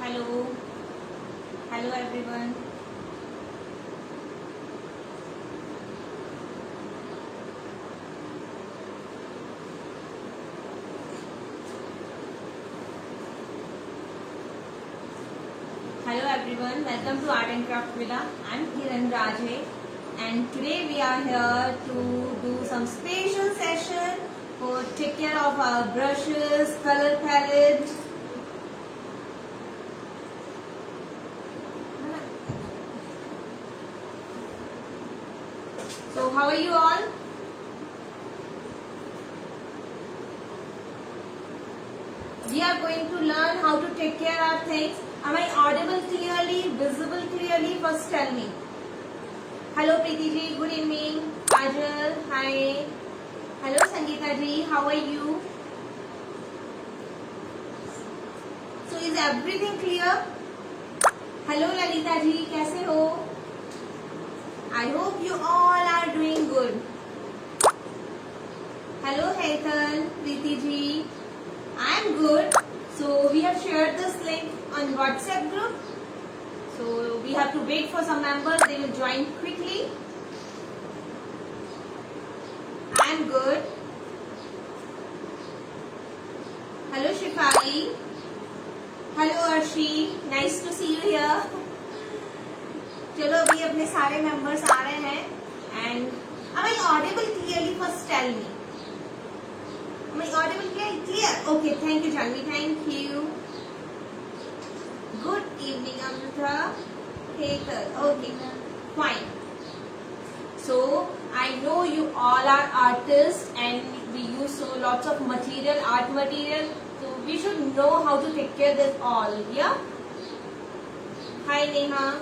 Hello hello everyone, hello everyone, welcome to Art and Craft Villa. I'm Kiran Raje, and today we are here to do some special session for take care of our brushes, color palette. So how are you all? We are going to learn how to take care of things. Am I audible clearly, visible clearly? First tell me. Hello Preeti ji, good evening. Kajal, hi. Hello Sangeeta ji, how are you? So is everything clear? Hello Lalita ji, कैसे हो? I hope you all are doing good. Hello Hetal, Preeti ji. I am good. So we have shared this link on WhatsApp group. So we have to wait for some members. They will join quickly. I am good. Hello Shifali. Hello Arshi. Nice to see you here. चलो अभी अपने सारे members आ रहे हैं. And am I audible clearly? First tell me. Am I audible clear? Okay, thank you Janvi. Thank you. Good evening Amrita. Okay, fine. So I know you all are artists and we use so lots of material, art material. So we should know how to take care of this all. Yeah. Hi Neha.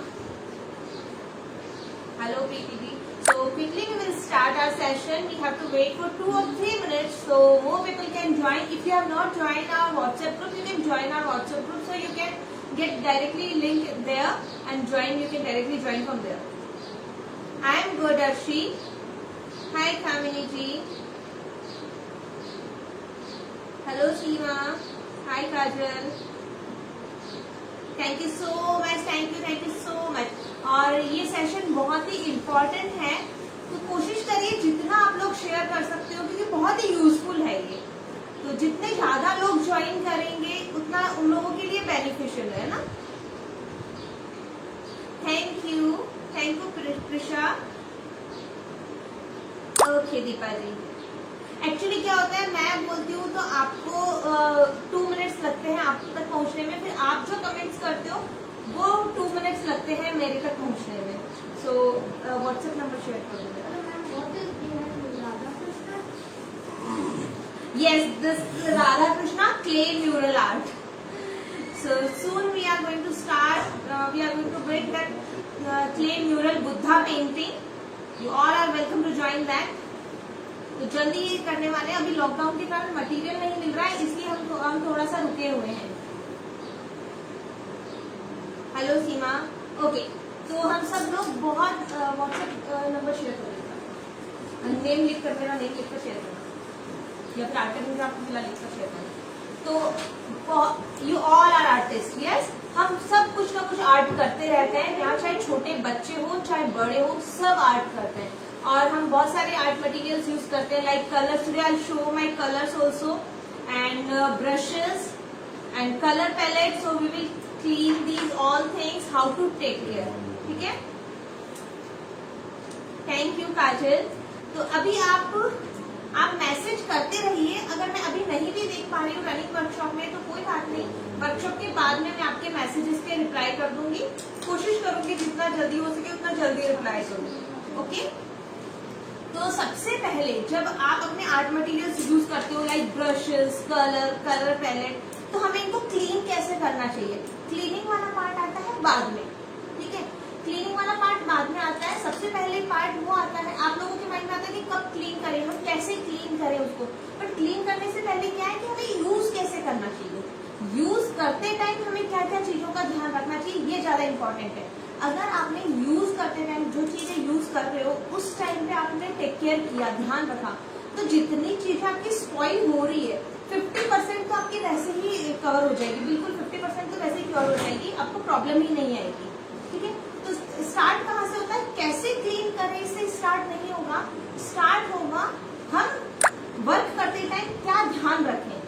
Hello Preeti. So quickly we will start our session. We have to wait for 2 or 3 minutes so more people can join. If you have not joined our WhatsApp group, you can join our WhatsApp group so you can get directly link there and join. You can directly join from there. I am good Arshi. Hi Kamini ji. Hello Seema. Hi Kajal. Thank you so much. Thank you so much. और ये session बहुत ही important है तो कोशिश करिए जितना आप लोग शेयर कर सकते हो क्योंकि बहुत ही यूजफुल है ये. तो जितने ज्यादा लोग ज्वाइन करेंगे उतना उन लोगों के लिए बेनिफिशियल है ना. Thank you Prisha. Okay Deepa ji. Actually क्या होता है मैं बोलती हूँ तो आपको 2 मिनट्स लगते हैं आप तक पहुँचने में. फिर आप जो कमेंट्स करते हो वो 2 मिनट्स लगते हैं मेरे तक पहुँचने में. सो व्हाट्सएप नंबर शेयर कर दो. Yes, this Radha Krishna clay mural art. So soon we are going to start. We are going to bring that clay mural Buddha painting. You all are welcome to join that. तो जल्दी ये करने वाले हैं. अभी lockdown के कारण material नहीं मिल रहा है इसलिए हम थोड़ा सा रुके हुए हैं. हेलो सीमा. ओके तो हम सब लोग बहुत व्हाट्सएप नंबर शेयर करेंगे. नेम लिख कर मेरा नेम लिख कर शेयर करना या फिर आर्टिस्ट आपको मिला लिख कर शेयर करना. तो you all are artist. Yes, हम सब कुछ ना कुछ आर्ट करते रहते हैं. यहाँ चाहे छोटे बच्चे हो चाहे बड़े हो सब आर्ट करते हैं. और हम बहुत सारे आर्ट मटेरियल्स यूज करते हैं like colours. Today I will show my colours also and brushes and colour palette. So we will clean these all things how to take care. ठीक है. Thank you Kajal. तो अभी आप मैसेज करते रहिए. अगर मैं अभी नहीं भी देख पा रही हूँ रनिंग वर्कशॉप में तो कोई बात नहीं. वर्कशॉप के बाद में मैं आपके मैसेजेस पे रिप्लाई कर दूंगी. कोशिश करूंगी जितना जल्दी हो सके उतना जल्दी रिप्लाई करूंगी. ओके. तो सबसे पहले जब आप अपने आर्ट मटेरियल्स यूज करते हो लाइक ब्रशेस, कलर पैलेट, तो हमें इनको क्लीन कैसे करना चाहिए. क्लीनिंग वाला पार्ट आता है बाद में. ठीक है. क्लीनिंग वाला पार्ट बाद में आता है. सबसे पहले पार्ट वो आता है आप लोगों के माइंड में आता है कि कब क्लीन करें, हम कैसे क्लीन करें उसको. बट क्लीन करने से पहले क्या है कि हमें यूज कैसे करना चाहिए. यूज करते टाइम हमें क्या क्या चीजों का ध्यान रखना चाहिए ये ज्यादा इंपॉर्टेंट है. अगर आपने यूज करते टाइम जो चीजें यूज कर रहे हो उस टाइम पे आपने टेक केयर किया, ध्यान रखा, तो जितनी चीजें आपकी स्पॉइल हो रही है 50% तो आपकी रह कवर हो जाएगी, बिल्कुल 50% तो वैसे ही कवर हो जाएगी, आपको प्रॉब्लम ही नहीं आएगी। ठीक है, तो स्टार्ट कहाँ से होता है, कैसे क्लीन करें, इससे स्टार्ट नहीं होगा। स्टार्ट होगा हम वर्क करते टाइम क्या ध्यान रखें,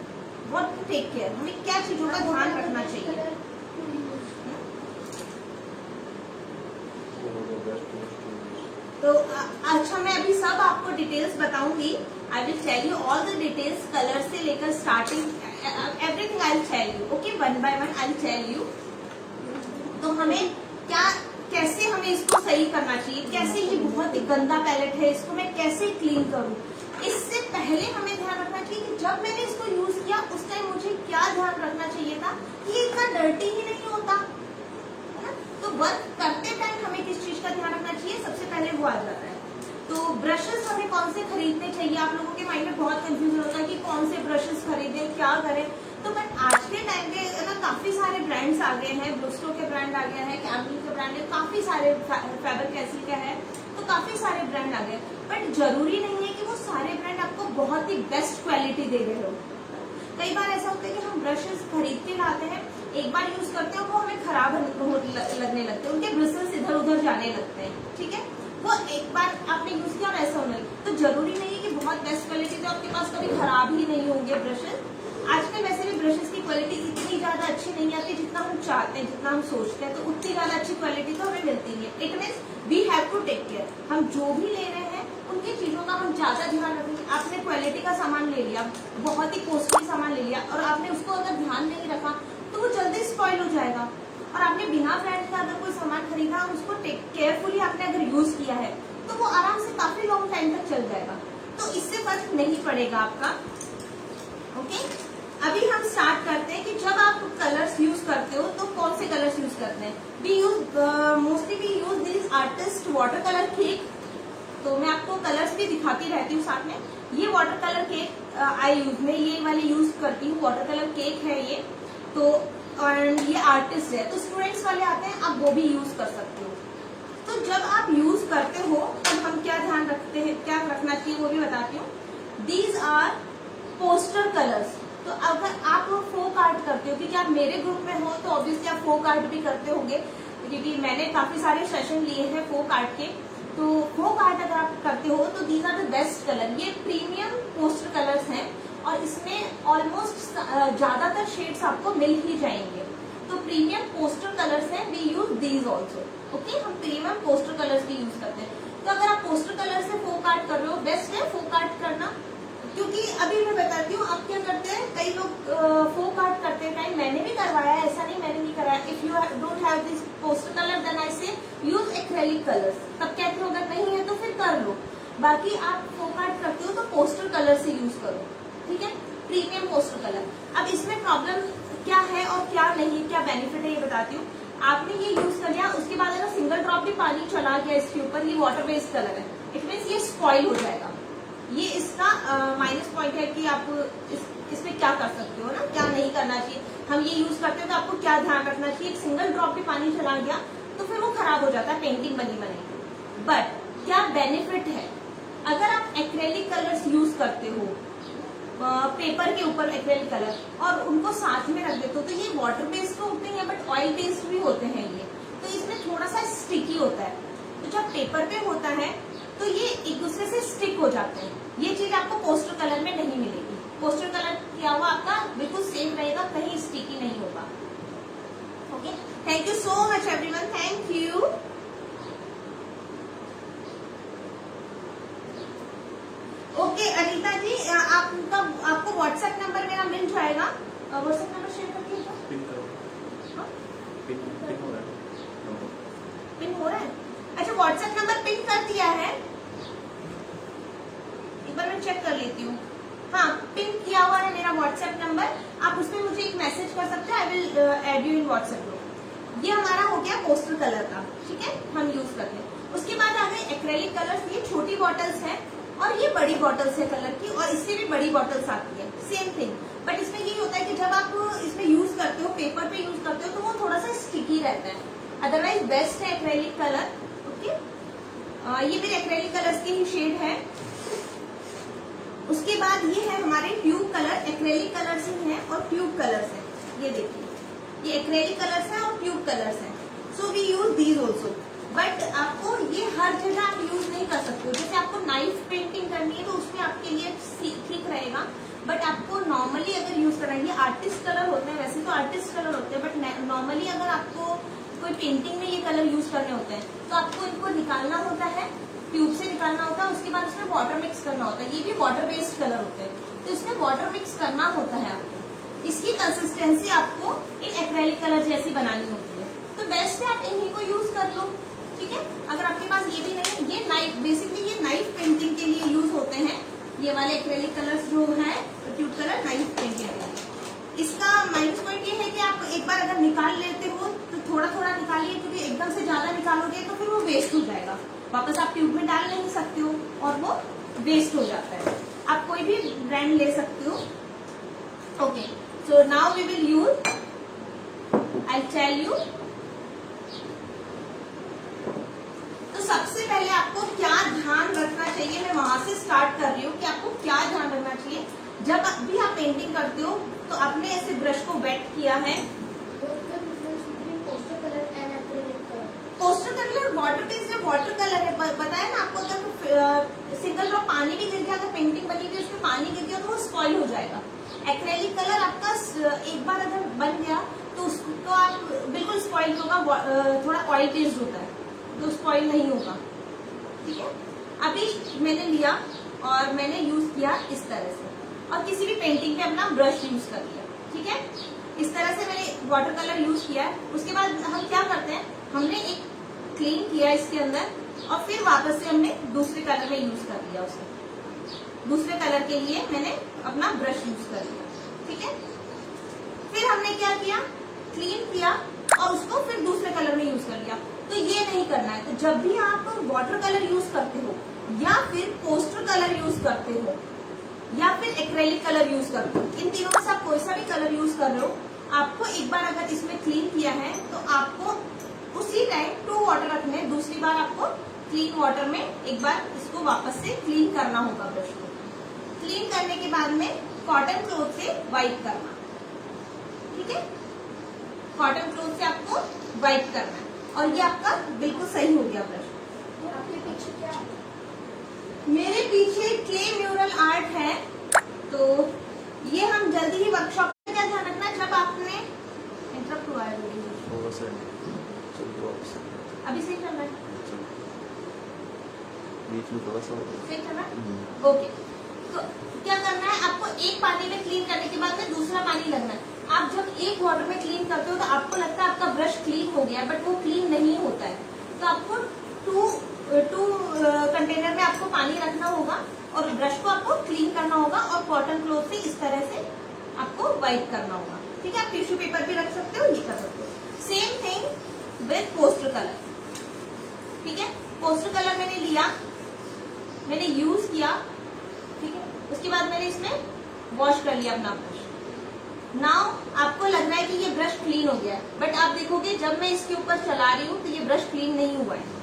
व्हाट टू टेक केयर, हमें क्या चीजों का ध्यान रखना चाहिए। तो अच्छा, मैं अभी सब आपको डिटेल्स बताऊंगी। I will tell you all the details, colour से लेकर starting everything I will tell you. Okay, one by one I will tell you. तो हमें क्या, कैसे हमें इसको सही करना चाहिए, कैसे ये बहुत ही गंदा पैलेट है, इसको मैं कैसे क्लीन करूं। इससे पहले हमें ध्यान रखना चाहिए कि जब मैंने इसको यूज किया उस टाइम मुझे क्या ध्यान रखना चाहिए था कि ये इतना डर्टी ही नहीं होता है ना। तो वर्क करते टाइम हमें किस चीज का ध्यान रखना चाहिए, सबसे पहले वो आ जाता है। तो ब्रशेस हमें कौन से खरीदने चाहिए, आप लोगों के माइंड में बहुत कंफ्यूजन होता है कि कौन से ब्रशेस खरीदें, क्या करें। तो बट आज के टाइम पे ना काफी सारे ब्रांड्स आ गए हैं, ब्रुस्टो के ब्रांड आ गए हैं, कैमलिन के ब्रांड है, काफी सारे फैबर कैसल का है, तो काफी सारे ब्रांड आ गए। बट जरूरी नहीं है कि वो सारे ब्रांड आपको बहुत ही बेस्ट क्वालिटी दे रहे हो। कई बार ऐसा होता है कि हम ब्रशेस खरीद के लाते हैं, एक बार यूज करते हैं वो हमें खराब लगने लगते हैं, उनके ब्रिसल्स इधर उधर जाने लगते हैं। ठीक है, वो एक बार आपने यूज किया और ऐसा होने लगा। तो जरूरी नहीं है कि बहुत बेस्ट क्वालिटी तो आपके पास कभी खराब ही नहीं होंगे ब्रशेस। आजकल वैसे भी ब्रशेस की क्वालिटी इतनी ज्यादा अच्छी नहीं आती जितना हम चाहते हैं, जितना हम सोचते हैं, तो उतनी ज्यादा अच्छी क्वालिटी तो हमें मिलती है। It means we have to take care, हम जो भी ले रहे हैं उनकी चीजों का हम ज्यादा ध्यान रखेंगे। आपने क्वालिटी का सामान ले लिया, बहुत ही कॉस्टली सामान ले लिया और आपने उसको अगर ध्यान नहीं रखा तो वो जल्दी स्पॉइल हो जाएगा। और आपने बिना ब्रांड का अगर कोई सामान खरीदा और उसको केयरफुली आपने अगर यूज किया है तो वो आराम से काफी लॉन्ग टाइम तक चल जाएगा, तो इससे फर्क नहीं पड़ेगा आपका। ओके, अभी हम स्टार्ट करते हैं कि जब आप कलर्स यूज करते हो तो कौन से कलर्स यूज करते हैं। We use mostly we use this artist water colour cake. तो मैं आपको कलर्स भी दिखाती रहती हूँ साथ में। ये वाटर कलर केक आई यूज, मैं ये वाले यूज करती हूँ, वाटर कलर केक है ये। तो और ये आर्टिस्ट है, तो स्टूडेंट्स वाले आते हैं, आप वो भी यूज कर सकते हो। तो जब आप यूज करते हो तो हम क्या ध्यान रखते हैं, क्या रखना चाहिए वो भी बताती हूँ। These are poster colours. तो अगर आप फोक आर्ट करते हो, क्योंकि आप मेरे ग्रुप में हो तो ऑब्वियसली आप फोक आर्ट भी करते होंगे, क्योंकि मैंने काफी सारे सेशन लिए हैं फोक आर्ट के। तो फोक आर्ट अगर आप करते हो तो these are the best colour. ये प्रीमियम पोस्टर कलर्स हैं और इसमें ऑलमोस्ट ज्यादातर शेड्स आपको मिल ही जाएंगे। तो प्रीमियम पोस्टर कलर्स हैं, we use these also. Okay, हम प्रीमियम पोस्टर कलर्स भी यूज करते हैं। तो अगर आप पोस्टर कलर से फोक आर्ट कर रहे हो, बेस्ट है फोक आर्ट करना। क्योंकि अभी मैं बताती हूँ आप क्या करते हैं, कई लोग फोक आर्ट करते टाइम, मैंने भी करवाया, ऐसा नहीं मैंने नहीं कराया। If you don't have this poster colour then I say use acrylic colours. तब कहते हो अगर नहीं है तो फिर कर लो, बाकी आप फोक आर्ट करते हो तो पोस्टर कलर से यूज करो। ठीक है, प्रीमियम पोस्टर कलर। अब इसमें प्रॉब्लम क्या है और क्या नहीं, क्या बेनिफिट है ये बताती हूँ। आपने ये यूज कर लिया, उसके बाद अगर सिंगल ड्रॉप भी पानी चला गया इसके ऊपर, ये वाटर बेस्ड कलर है, इट मीन्स ये स्पॉइल हो जाएगा। ये इसका माइनस पॉइंट है कि आप इसमें क्या कर सकते हो ना, क्या नहीं करना चाहिए। हम ये यूज करते हो तो आपको क्या ध्यान रखना चाहिए, एक सिंगल ड्रॉप भी पानी चला गया तो फिर वो खराब हो जाता है, पेंटिंग बनी बनेगी। बट क्या बेनिफिट है, अगर आप एक्रेलिक कलर्स यूज करते हो पेपर के ऊपर एक्रेलिक कलर और उनको साथ में रख देते हो, तो ये वाटर बेस्ड तो होते हैं बट ऑयल बेस्ड भी होते हैं ये, तो इसमें थोड़ा सा स्टिकी होता है। तो जब पेपर पे होता है तो ये एक दूसरे से स्टिक हो जाते हैं। ये चीज आपको पोस्टर कलर में नहीं मिलेगी। पोस्टर कलर किया हुआ आपका बिल्कुल सेम रहेगा, कहीं स्टिकी नहीं होगा। Okay, thank you so much everyone, thank you. Okay Anita ji, आपको व्हाट्सएप नंबर मेरा मिल जाएगा, व्हाट्सएप नंबर शेयर कर दीजिएगा। पिन हो रहा है? अच्छा, व्हाट्सएप नंबर पिन कर दिया है, एक बार मैं चेक कर लेती हूँ। हाँ, पिन किया हुआ है मेरा व्हाट्सएप नंबर, आप उसमें मुझे एक मैसेज कर सकते हैं, I will add you in WhatsApp group. ये हमारा हो गया पोस्टर कलर का, ठीक है, हम यूज करते हैं। उसके बाद आ गए एक्रेलिक कलर्स। ये छोटी बॉटल्स हैं और ये बड़ी बॉटल्स है कलर की, और इससे भी बड़ी बॉटल्स आती है, सेम थिंग। बट इसमें ये होता है कि जब आप इसमें यूज करते हो, पेपर पे यूज करते हो, तो वो थोड़ा सा स्टिकी रहता है। अदरवाइज बेस्ट है एक्रेलिक कलर। ओके, ये मेरे एक्रेलिक कलर्स की ही शेड है। उसके बाद ये है हमारे ट्यूब कलर, एक्रेलिक कलर्स ही हैं और ट्यूब कलर्स हैं। ये देखिए, ये एक्रेलिक कलर्स हैं और ट्यूब कलर्स हैं, so we use these also. But आपको ये हर जगह आप यूज नहीं कर सकते हो। जैसे आपको नाइफ पेंटिंग करनी है तो उसमें आपके लिए ठीक रहेगा, बट आपको नॉर्मली अगर यूज करना है, ये आर्टिस्ट कलर होते हैं, वैसे तो आर्टिस्ट कलर होते हैं, बट नॉर्मली अगर आपको कोई पेंटिंग में ये कलर यूज करने होते हैं तो आपको इनको निकालना होता है, ट्यूब से निकालना होता है, उसके बाद उसमें वाटर मिक्स करना होता है। ये भी वाटर बेस्ड कलर होते हैं, तो इसमें वाटर मिक्स करना होता है आपको। इसकी कंसिस्टेंसी आपको इन एक्रेलिक कलर जैसी बनानी होती है, तो बेस्ट है आप इन्हीं को यूज कर लो, ठीक है। अगर आपके पास ये भी नहीं है, ये नाइफ, बेसिकली ये नाइफ पेंटिंग के लिए यूज होते हैं, ये वाले एक्रेलिक कलर्स जो है ट्यूब कलर नाइफ पेंटिंग के लिए। इसका माइनस पॉइंट ये है कि आप एक बार अगर निकाल लेते हो तो थोड़ा थोड़ा निकालिए, क्योंकि एकदम से ज्यादा निकालोगे तो फिर वो वेस्ट हो जाएगा, वापस आप ट्यूब में डाल नहीं सकते हो और वो वेस्ट हो जाता है। आप कोई भी ब्रांड ले सकते हो। Okay, so now we will use, I tell you. तो सबसे पहले आपको क्या ध्यान रखना चाहिए, मैं वहां से स्टार्ट कर रही हूँ कि आपको क्या ध्यान रखना चाहिए जब भी आप पेंटिंग करते हो। तो आपने ऐसे ब्रश को वेट किया है, पोस्टर कलर वाटर बेस्ड है, वाटर कलर है, बताया ना आपको। अगर सिंगल ड्रॉप पानी भी गिर गया, अगर पेंटिंग बनी हुई उसमें पानी गिर गया तो वो स्पॉइल हो जाएगा। एक्रेलिक कलर आपका एक बार अगर बन गया तो उसको आप बिल्कुल स्पॉइल होगा, थोड़ा ऑयल बेस्ड होता है तो स्पॉइल नहीं होगा, ठीक है। अभी मैंने लिया और मैंने यूज किया इस तरह से, और किसी भी पेंटिंग पे अपना ब्रश यूज कर लिया, ठीक है। इस तरह से मैंने वाटर कलर यूज किया है। उसके बाद हम क्या करते हैं, हमने एक क्लीन किया इसके अंदर और फिर वापस से हमने दूसरे कलर में यूज कर लिया उसे। दूसरे कलर के लिए मैंने अपना ब्रश यूज कर लिया, ठीक है। फिर हमने क्या किया, क्लीन किया और उसको फिर दूसरे कलर में यूज कर लिया। तो ये नहीं करना है। तो जब भी आप वाटर कलर यूज करते हो या फिर पोस्टर कलर यूज करते हो या फिर एक्रेलिक कलर यूज करते हो, इन तीनों में से आप कोई सा भी कलर यूज कर रहे हो, आपको एक बार अगर इसमें क्लीन किया है तो आपको उसी टाइम 2 वाटर रखने हैं, दूसरी बार आपको क्लीन वाटर में एक बार इसको वापस से क्लीन करना होगा। ब्रश को क्लीन करने के बाद में कॉटन क्लोथ से वाइप करना, ठीक है। कॉटन क्लोथ से आपको वाइप करना है और ये आपका बिल्कुल सही हो गया ब्रश। आपके पीछे क्या है? मेरे पीछे क्ले म्यूरल आर्ट है, तो ये हम जल्दी ही वर्कशॉप में। क्या ध्यान रखना जब आपने इंटरप्ट हुआ है, अभी सही चल रहा है, थोड़ा सा सही चल रहा है, ओके। तो क्या करना है, आपको एक पानी में क्लीन करने के बाद में दूसरा पानी लगना है। आप जब एक वाटर में क्लीन करते हो तो आपको लगता है आपका ब्रश क्लीन हो गया, बट वो क्लीन नहीं होता है। तो आपको टू कंटेनर में आपको पानी रखना होगा और ब्रश को आपको क्लीन करना होगा और कॉटन क्लोथ से इस तरह से आपको वाइप करना होगा, ठीक है। आप टिश्यू पेपर भी रख सकते हो, ये कर सकते हो। Same thing with poster colour, ठीक है। पोस्टर कलर मैंने लिया, मैंने यूज किया, ठीक है। उसके बाद मैंने इसमें वॉश कर लिया अपना ब्रश। नाउ आपको लग रहा है कि ये ब्रश क्लीन हो गया है, बट आप देखोगे जब मैं इसके ऊपर चला रही हूँ तो ये ब्रश क्लीन नहीं हुआ है।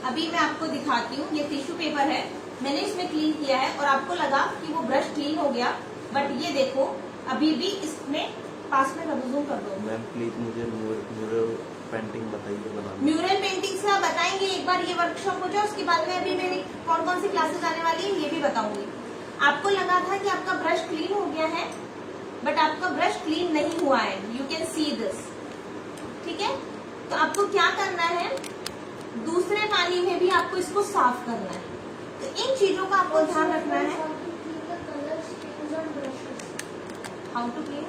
अभी मैं आपको दिखाती हूँ, ये टिश्यू पेपर है, मैंने इसमें क्लीन किया है और आपको लगा कि वो ब्रश क्लीन हो गया, बट ये देखो अभी भी इसमें पास में जूम कर दो। मैम प्लीज मुझे म्यूरल पेंटिंग बताइए बनाना। म्यूरल पेंटिंग से आप बताएंगे एक बार ये वर्कशॉप हो जाए, उसके बाद में अभी मेरी कौन कौन सी क्लासेस आने वाली है ये भी बताऊंगी। आपको लगा था कि आपका ब्रश क्लीन हो गया है, बट आपका ब्रश क्लीन नहीं हुआ है, यू कैन सी दिस, ठीक है। तो आपको क्या करना है, दूसरे पानी में भी आपको इसको साफ करना है। तो इन चीजों का आपको ध्यान रखना है। हाउ टू क्लीन,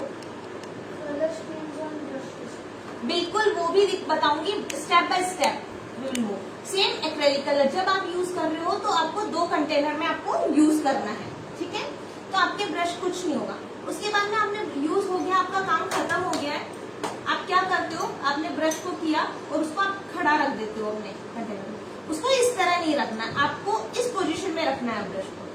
बिल्कुल वो भी बताऊंगी step by step. Same acrylic colour जब आप यूज कर रहे हो तो आपको 2 कंटेनर में आपको यूज करना है, ठीक है। तो आपके ब्रश कुछ नहीं होगा। उसके बाद में आपने यूज हो गया, आपका काम खत्म हो गया है, आप क्या करते हो, आपने ब्रश को किया और उसको आप खड़ा रख देते हो अपने कंटेनर में। उसको इस तरह नहीं रखना, आपको इस पोजीशन में रखना है ब्रश को,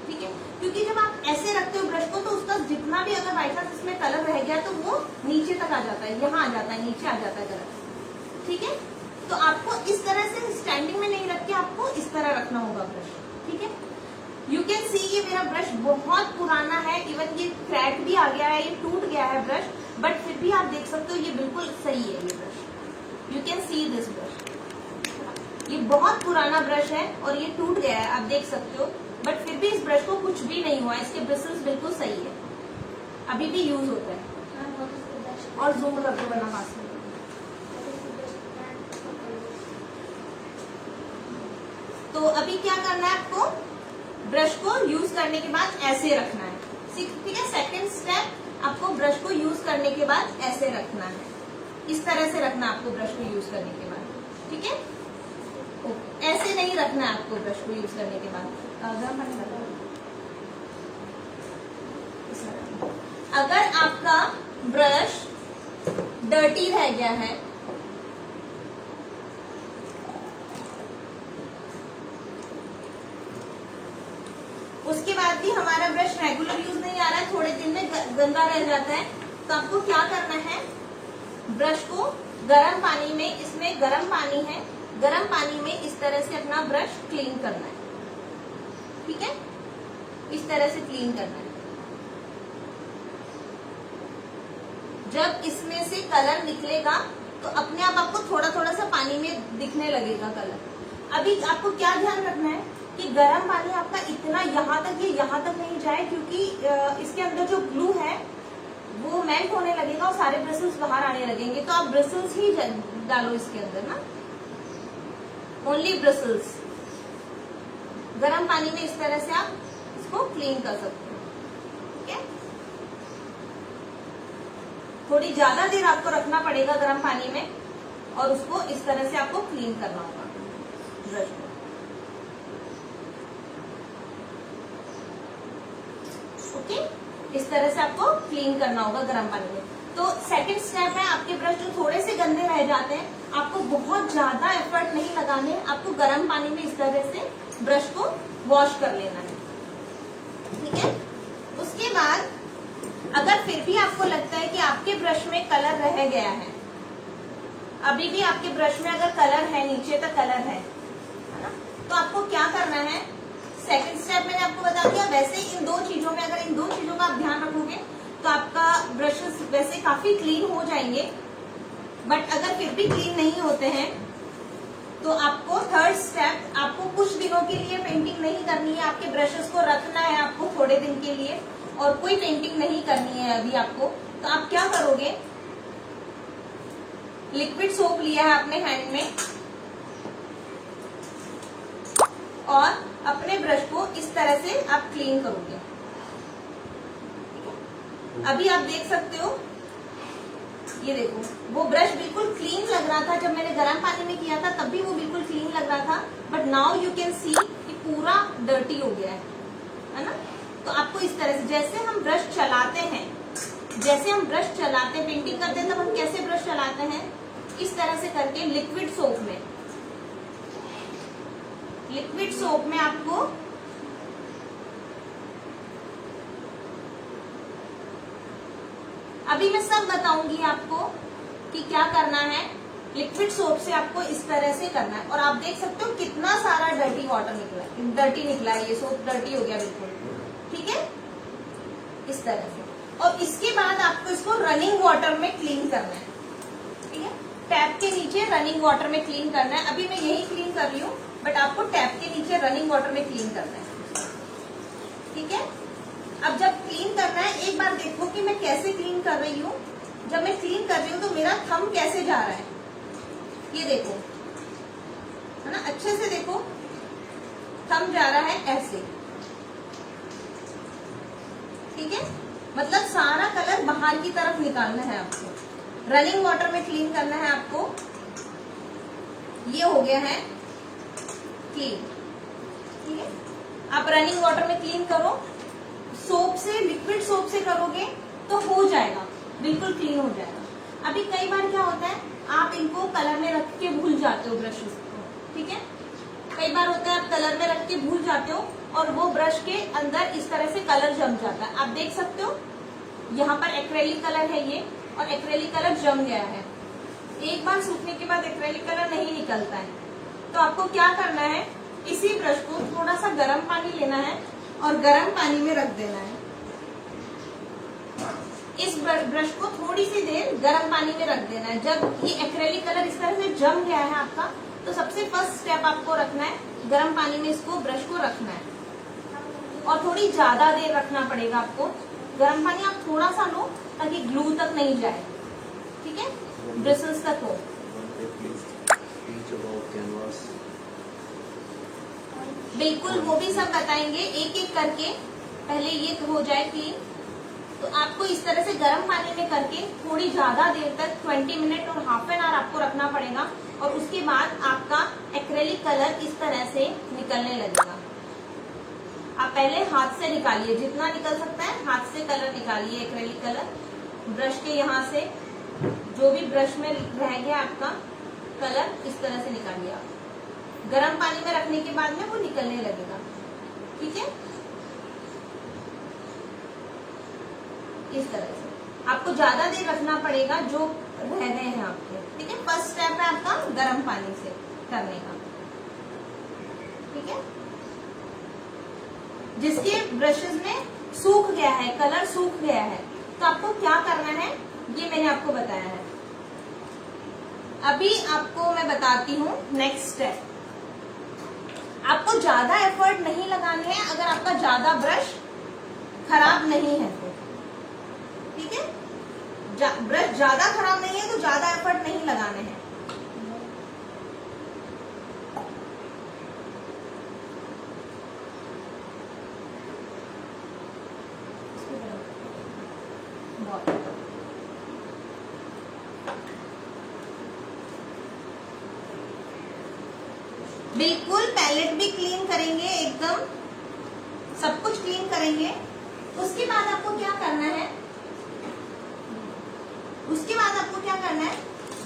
ठीक है। क्योंकि जब आप ऐसे रखते हो ब्रश को तो उसका जितना भी अगर बाई चांस इसमें कलर रह गया तो वो नीचे तक आ जाता है, यहाँ आ जाता है, नीचे आ जाता है कलर, ठीक है। तो आपको इस तरह से स्टैंडिंग में नहीं रख के आपको इस तरह रखना होगा ब्रश, ठीक है। यू कैन सी ये मेरा ब्रश बहुत पुराना है, इवन ये क्रैक भी आ गया है, ये टूट गया है ब्रश, बट फिर भी आप देख सकते हो ये बिल्कुल सही है ये brush. You can see this brush. ये बहुत पुराना ब्रश है और ये टूट गया है, आप देख सकते हो, बट फिर भी इस ब्रश को कुछ भी नहीं हुआ, इसके ब्रिसल्स बिल्कुल सही है, अभी भी यूज होता है। और जूम कर दो बना पास में। तो अभी क्या करना है आपको, ब्रश को यूज करने के बाद ऐसे रखना है, ठीक है। सेकंड स्टेप, आपको ब्रश को यूज करने के बाद ऐसे रखना है, इस तरह से रखना है आपको ब्रश को यूज करने के बाद, ठीक है। ऐसे नहीं रखना है आपको ब्रश को यूज करने के बाद। अगर आपका ब्रश डर्टी रह गया है, उसके बाद भी हमारा ब्रश रेगुलर यूज नहीं आ रहा है, थोड़े दिन में गंदा रह जाता है, तो आपको क्या करना है, ब्रश को गर्म पानी में, इसमें गर्म पानी है, गर्म पानी में इस तरह से अपना ब्रश क्लीन करना है, ठीक है। इस तरह से क्लीन करना है। जब इसमें से कलर निकलेगा तो अपने आप आपको थोड़ा थोड़ा सा पानी में दिखने लगेगा कलर। अभी आपको क्या ध्यान रखना है कि गर्म पानी आपका इतना यहाँ तक नहीं जाए, क्योंकि इसके अंदर जो ग्लू है वो मेल्ट होने लगेगा और सारे ब्रिसल्स बाहर आने लगेंगे, तो आप ब्रिसल्स ही डालो इसके अंदर ना, ओनली ब्रिसल्स। गर्म पानी में इस तरह से आप इसको क्लीन कर सकते हो, ठीक है। थोड़ी ज्यादा देर आपको रखना पड़ेगा गर्म पानी में, और उसको इस तरह से आपको क्लीन करना होगा ब्रश को, ओके। इस तरह से आपको क्लीन करना होगा गर्म पानी में। तो सेकंड स्टेप है, आपके ब्रश जो थोड़े से गंदे रह जाते हैं, आपको बहुत ज्यादा एफर्ट नहीं लगाने, आपको गर्म पानी में इस तरह से ब्रश को वॉश कर लेना है, ठीक है। उसके बाद अगर फिर भी आपको लगता है कि आपके ब्रश में कलर रह गया है, अभी भी आपके ब्रश में अगर कलर है, नीचे तक कलर है ना, तो आपको क्या करना है, सेकंड स्टेप मैंने आपको बता दिया। वैसे ही इन दो चीजों में, अगर इन दो चीजों का आप ध्यान रखोगे तो आपका ब्रशेस वैसे काफी क्लीन हो जाएंगे, बट अगर फिर भी क्लीन नहीं होते हैं तो आपको थर्ड स्टेप, आपको कुछ दिनों के लिए पेंटिंग नहीं करनी है, आपके ब्रशेस को रखना है आपको थोड़े दिन के लिए, और कोई पेंटिंग नहीं करनी है अभी आपको। तो आप क्या करोगे, लिक्विड सोप लिया है आपने हैंड में, और अपने ब्रश को इस तरह से आप क्लीन करोगे। अभी आप देख सकते हो, ये देखो, वो ब्रश बिल्कुल क्लीन लग रहा था जब मैंने गर्म पानी में किया था, तब भी वो बिल्कुल क्लीन लग रहा था, बट नाउ यू कैन सी कि पूरा डर्टी हो गया है ना। तो आपको इस तरह से, जैसे हम ब्रश चलाते हैं, पेंटिंग करते हैं, तब हम कैसे ब्रश चलाते हैं, इस तरह से करके लिक्विड सोप में आपको अभी मैं सब बताऊंगी आपको कि क्या करना है। लिक्विड सोप से आपको इस तरह से करना है, और आप देख सकते हो कितना सारा डर्टी वाटर निकला है, डर्टी निकला है, ये सोप डर्टी हो गया बिल्कुल, ठीक है, इस तरह से। और इसके बाद आपको इसको रनिंग वाटर में क्लीन करना है, ठीक है, टैप के नीचे रनिंग वाटर में क्लीन करना है। अभी मैं यही क्लीन कर रही हूँ, बट आपको टैप के नीचे रनिंग वाटर में क्लीन करना है, ठीक है। अब जब क्लीन करना है, एक बार देखो कि मैं कैसे क्लीन कर रही हूँ। जब मैं क्लीन कर रही हूँ तो मेरा थंब कैसे जा रहा है, ये देखो, है ना, अच्छे से देखो, थंब जा रहा है ऐसे, ठीक है। मतलब सारा कलर बाहर की तरफ निकालना है आपको, रनिंग वाटर में क्लीन करना है आपको। ये हो गया है क्लीन, ठीक है। आप रनिंग वाटर में क्लीन करो, सोप से, लिक्विड सोप से करोगे तो हो जाएगा, बिल्कुल क्लीन हो जाएगा। अभी कई बार क्या होता है, आप इनको कलर में रख के भूल जाते हो ब्रशेस को, ठीक है। कई बार होता है आप कलर में रख के भूल जाते हो और वो ब्रश के अंदर इस तरह से कलर जम जाता है। आप देख सकते हो यहाँ पर एक्रेलिक कलर है ये, और एक्रेलिक कलर जम गया है। एक बार सूखने के बाद एक्रेलिक कलर नहीं निकलता है, तो आपको क्या करना है, इसी ब्रश को थोड़ा सा गर्म पानी लेना है और गर्म पानी में रख देना है, इस ब्रश को थोड़ी सी देर गर्म पानी में रख देना है। जब ये एक्रेलिक कलर इस तरह से जम गया है आपका, तो सबसे फर्स्ट स्टेप आपको रखना है गर्म पानी में इसको ब्रश को रखना है, और थोड़ी ज्यादा देर रखना पड़ेगा आपको। गर्म पानी आप थोड़ा सा लो ताकि ग्लू तक नहीं जाए, ठीक है, ब्रिसल्स तक हो। बिल्कुल, वो भी सब बताएंगे एक एक करके। पहले ये हो जाए क्लीन, तो आपको इस तरह से गर्म पानी में करके थोड़ी ज्यादा देर तक 20 मिनट और हाफ एन आवर आपको रखना पड़ेगा, और उसके बाद आपका एक्रेलिक कलर इस तरह से निकलने लगेगा। आप पहले हाथ से निकालिए, जितना निकल सकता है हाथ से कलर निकालिए, एक्रेलिक कलर ब्रश के यहाँ से जो भी ब्रश में रह गया आपका कलर इस तरह से निकालिए। आप गर्म पानी में रखने के बाद में वो निकलने लगेगा, ठीक है। इस तरह से आपको ज्यादा देर रखना पड़ेगा जो रह गए हैं आपके, ठीक है। फर्स्ट स्टेप है आपका गर्म पानी से करने का, ठीक है। जिसके ब्रशेस में सूख गया है, कलर सूख गया है, तो आपको क्या करना है ये मैंने आपको बताया है। अभी आपको मैं बताती हूँ नेक्स्ट स्टेप। आपको ज्यादा एफर्ट नहीं लगाने हैं अगर आपका ज्यादा ब्रश खराब नहीं है तो, ठीक है। ब्रश ज्यादा खराब नहीं है तो ज्यादा एफर्ट नहीं लगाने हैं। बिल्कुल पैलेट भी क्लीन करेंगे, एकदम सब कुछ क्लीन करेंगे। उसके बाद आपको क्या करना है,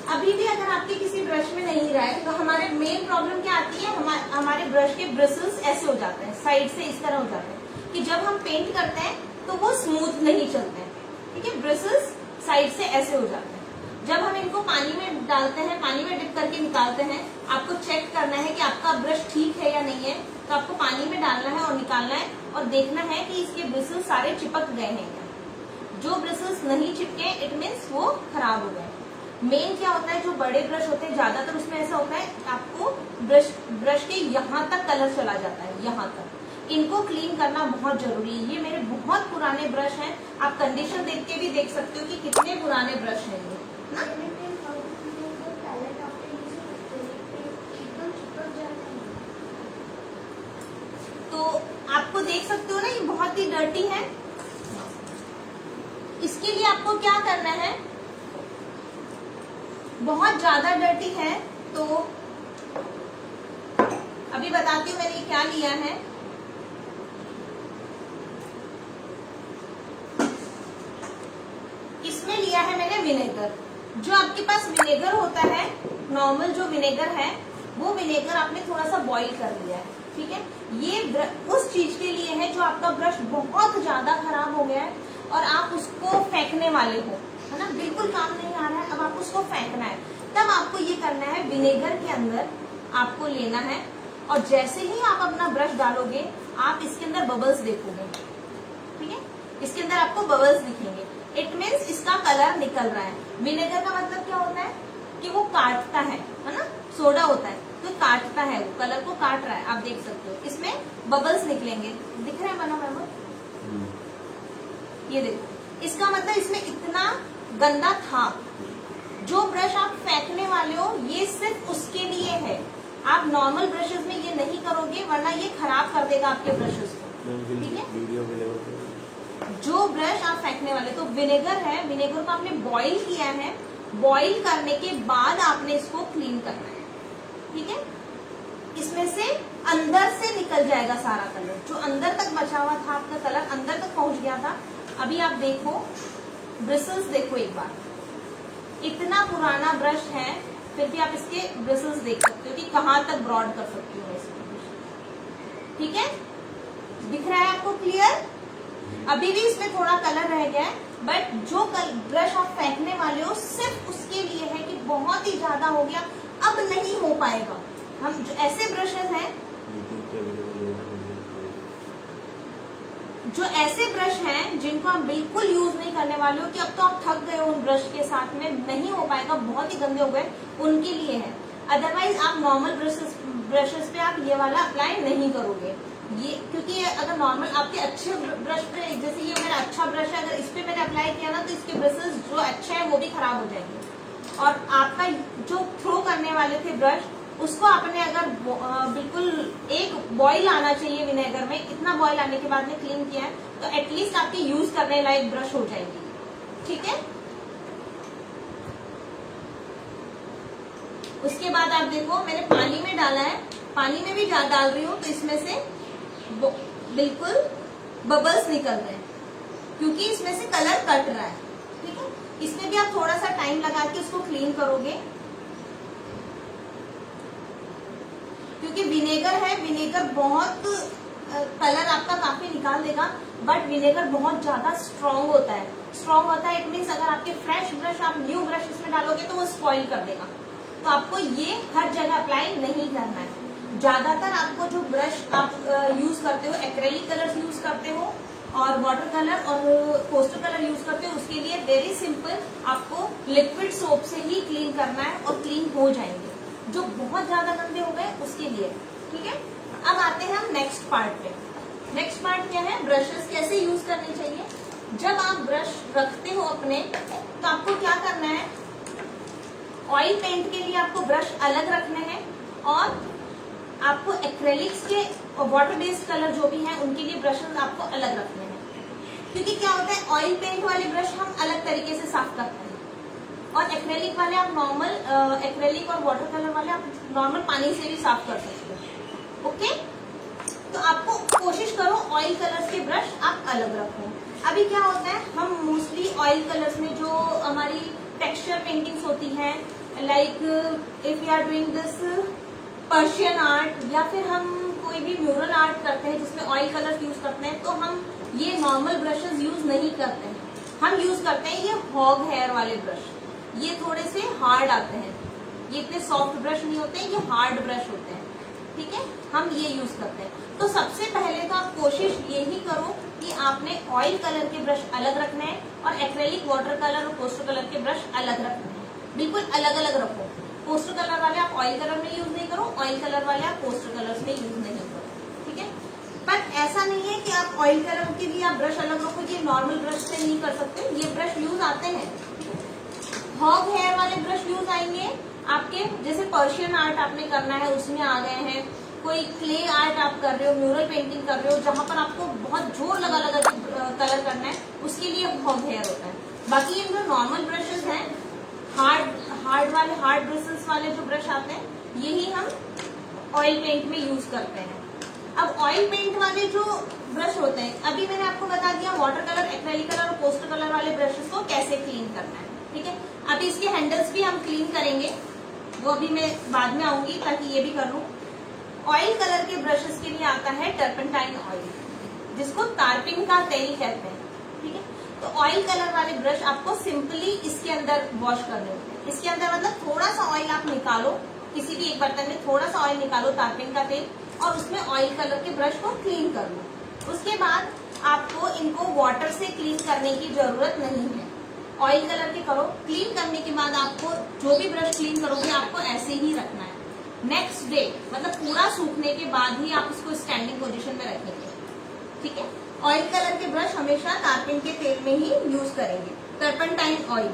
अभी भी अगर आपके किसी ब्रश में नहीं रहा है तो हमारे मेन प्रॉब्लम क्या आती है, हमारे ब्रश के ब्रिसल्स ऐसे हो जाते हैं, साइड से इस तरह हो जाते हैं कि जब हम पेंट करते हैं तो वो स्मूथ नहीं चलते हैं, ठीक है। ब्रिसल्स साइड से ऐसे हो जाते हैं। जब हम इनको पानी में डालते हैं, पानी में डिप करके निकालते हैं, आपको चेक करना है कि आपका ब्रश ठीक है या नहीं है, तो आपको पानी में डालना है और निकालना है और देखना है कि इसके ब्रिसल्स सारे चिपक गए हैं क्या। जो ब्रिसल्स नहीं चिपके इट मीन्स वो खराब हो गए। मेन क्या होता है, जो बड़े ब्रश होते हैं ज्यादातर उसमें ऐसा होता है आपको ब्रश के यहाँ तक कलर चला जाता है, यहाँ तक। इनको क्लीन करना बहुत जरूरी है। ये मेरे बहुत पुराने ब्रश हैं, आप कंडीशन देख के भी देख सकते हो कि कितने पुराने ब्रश हैं ये ना। तो आपको देख सकते हो ना ये बहुत ही डर्टी है। इसके लिए आपको क्या करना है, बहुत ज्यादा डर्टी है तो अभी बताती हूँ मैंने क्या लिया है। इसमें लिया है मैंने विनेगर। जो आपके पास विनेगर होता है, नॉर्मल जो विनेगर है, वो विनेगर आपने थोड़ा सा बॉईल कर लिया है, ठीक है। ये उस चीज के लिए है जो आपका ब्रश बहुत ज्यादा खराब हो गया है और आप उसको फेंकने वाले हो, है ना, बिल्कुल काम नहीं आ रहा है, अब आपको उसको फेंकना है। तब आपको ये करना है, विनेगर के अंदर आपको लेना है और जैसे ही आप अपना ब्रश डालोगे आप इसके अंदर बबल्स देखोगे, ठीक है। इसके अंदर आपको बबल्स दिखेंगे, इट मीन्स इसका कलर निकल रहा है। विनेगर का मतलब क्या होता है कि वो काटता है ना, सोडा होता है तो काटता है, वो कलर को काट रहा है। आप देख सकते हो इसमें बबल्स निकलेंगे, दिख रहे हैं बना मैम, ये देखो, इसका मतलब इसमें इतना गंदा था। जो ब्रश आप फेंकने वाले हो ये सिर्फ उसके लिए है, आप नॉर्मल ब्रशेस में ये नहीं करोगे वरना ये खराब कर देगा आपके ब्रशेस को, ठीक है। जो ब्रश आप फेंकने वाले, तो विनेगर है, विनेगर को आपने बॉईल किया है, बॉईल करने के बाद आपने इसको क्लीन करना है, ठीक है। इसमें से अंदर से निकल जाएगा सारा कलर, जो अंदर तक बचा हुआ था आपका कलर अंदर तक पहुंच गया था। अभी आप देखो ब्रिसल्स, देखो एक बार, इतना पुराना ब्रश है फिर भी आप इसके ब्रिसल्स देख सकते हो कि कहाँ तक ब्रॉड कर सकती हूँ इसको, ठीक है। दिख रहा है आपको क्लियर? अभी भी इसमें थोड़ा कलर रह गया है, बट जो ब्रश आप फेंकने वाले हो सिर्फ उसके लिए है कि बहुत ही ज्यादा हो गया, अब नहीं हो पाएगा। हम जो ऐसे ब्रशेस हैं जो ऐसे ब्रश हैं जिनको आप बिल्कुल यूज नहीं करने वाले हो कि अब तो आप थक गए हो उन ब्रश के साथ में, नहीं हो पाएगा, बहुत ही गंदे हो गए, उनके लिए है। अदरवाइज आप नॉर्मल ब्रशेस पे आप ये वाला अप्लाई नहीं करोगे, ये क्योंकि अगर नॉर्मल आपके अच्छे ब्रश पे, जैसे ये मेरा अच्छा ब्रश है, अगर इस पे मैंने अप्लाई किया ना तो इसके ब्रशेस जो अच्छे हैं वो भी खराब हो जाएंगे। और आपका जो थ्रो करने वाले थे ब्रश, उसको आपने अगर बिल्कुल एक बॉईल आना चाहिए विनेगर में, इतना बॉईल आने के बाद में क्लीन किया है तो एटलीस्ट आपके यूज करने लायक ब्रश हो जाएगी। ठीक है, उसके बाद आप देखो मैंने पानी में डाला है, पानी में भी डाल रही हूँ तो इसमें से बिल्कुल बबल्स निकल रहे हैं क्योंकि इसमें से कलर कट रहा है। ठीक है, इसमें भी आप थोड़ा सा टाइम लगा के इसको क्लीन करोगे क्योंकि विनेगर है, विनेगर बहुत कलर आपका काफी निकाल देगा, बट विनेगर बहुत ज्यादा स्ट्रॉन्ग होता है। स्ट्रॉन्ग होता है इट मीन्स अगर आपके फ्रेश ब्रश, आप न्यू ब्रश इसमें डालोगे तो वो स्पॉइल कर देगा। तो आपको ये हर जगह अप्लाई नहीं करना है। ज्यादातर आपको जो ब्रश आप यूज करते हो, एक्रेलिक कलर्स यूज करते हो और वाटर कलर और पोस्टर कलर यूज करते हो, उसके लिए वेरी सिंपल, आपको लिक्विड सोप से ही क्लीन करना है और क्लीन हो जाएंगे। जो बहुत ज्यादा गंदे हो गए उसके लिए। ठीक है, अब आते हैं हम नेक्स्ट पार्ट पे। नेक्स्ट पार्ट क्या है, ब्रशेस कैसे यूज करने चाहिए। जब आप ब्रश रखते हो अपने तो आपको क्या करना है, ऑयल पेंट के लिए आपको ब्रश अलग रखने हैं और आपको एक्रेलिक्स के वाटर बेस्ड कलर जो भी हैं उनके लिए ब्रशेस आपको अलग रखने हैं। क्योंकि क्या होता है, ऑयल पेंट वाले ब्रश हम अलग तरीके से साफ करते हैं और एक्रेलिक वाले आप नॉर्मल, एक्रेलिक और वाटर कलर वाले आप नॉर्मल पानी से भी साफ कर सकते हो। ओके, तो आपको कोशिश करो ऑयल कलर्स के ब्रश आप अलग रखो। अभी क्या होता है, हम मोस्टली ऑयल कलर्स में जो हमारी टेक्सचर पेंटिंग्स होती हैं, like if you are doing this Persian art या फिर हम कोई भी म्यूरल आर्ट करते हैं जिसमें ऑयल कलर्स यूज करते हैं, तो हम ये नॉर्मल ब्रशेस यूज नहीं करते हैं। हम यूज करते हैं ये हॉग हेयर वाले ब्रश। ये थोड़े से हार्ड आते हैं, ये इतने सॉफ्ट ब्रश नहीं होते हैं, ये हार्ड ब्रश होते हैं। ठीक है, हम ये यूज करते हैं। तो सबसे पहले तो आप कोशिश यही करो कि आपने ऑयल कलर के ब्रश अलग रखने हैं और एक्रेलिक, वाटर कलर और पोस्टर कलर के ब्रश अलग रखने हैं। बिल्कुल अलग अलग रखो। पोस्टर कलर वाले आप ऑयल कलर में यूज नहीं करो, ऑयल कलर वाले आप पोस्टर कलर्स में यूज नहीं करो। ठीक है, पर ऐसा नहीं है कि आप ऑयल कलर के लिए आप ब्रश अलग रखो, ये नॉर्मल ब्रश से नहीं कर सकते, ये ब्रश यूज आते हैं। हॉग हेयर वाले ब्रश यूज आएंगे आपके, जैसे पर्शियन आर्ट आपने करना है उसमें आ गए हैं, कोई क्ले आर्ट आप कर रहे हो, म्यूरल पेंटिंग कर रहे हो जहां पर आपको बहुत जोर लगा लगा कलर करना है, उसके लिए हॉग हेयर होता है। बाकी ये जो नॉर्मल ब्रशेस हैं, हार्ड ब्रशेस वाले जो ब्रश आते हैं, यही हम ऑयल पेंट में यूज करते हैं। अब ऑयल पेंट वाले जो ब्रश होते हैं, अभी मैंने आपको बता दिया वाटर कलर, एक्रेलिक कलर और पोस्टर कलर वाले ब्रशेस को कैसे क्लीन करना है। ठीक है, अभी इसके हैंडल्स भी हम क्लीन करेंगे, वो अभी मैं बाद में आऊंगी ताकि ये भी कर लूं। ऑयल कलर के ब्रशेस के लिए आता है टर्पेंटाइन ऑयल, जिसको तारपिन का तेल कहते हैं। ठीक है, तो ऑयल कलर वाले ब्रश आपको सिंपली इसके अंदर वॉश करने होते हैं। इसके अंदर मतलब थोड़ा सा ऑयल आप निकालो, किसी भी एक बर्तन में थोड़ा सा ऑयल निकालो, तारपिन का तेल, और उसमें ऑयल कलर के ब्रश को क्लीन कर लो। उसके बाद आपको इनको वाटर से क्लीन करने की जरूरत नहीं है, ऑयल कलर के करो। क्लीन करने के बाद आपको जो भी ब्रश क्लीन करोगे आपको ऐसे ही रखना है। नेक्स्ट डे मतलब पूरा सूखने के बाद ही आप इसको स्टैंडिंग पोजीशन में रखेंगे। ठीक है, ऑयल कलर के ब्रश हमेशा तारपिन के तेल में ही यूज करेंगे, टर्पेंटाइन ऑयल।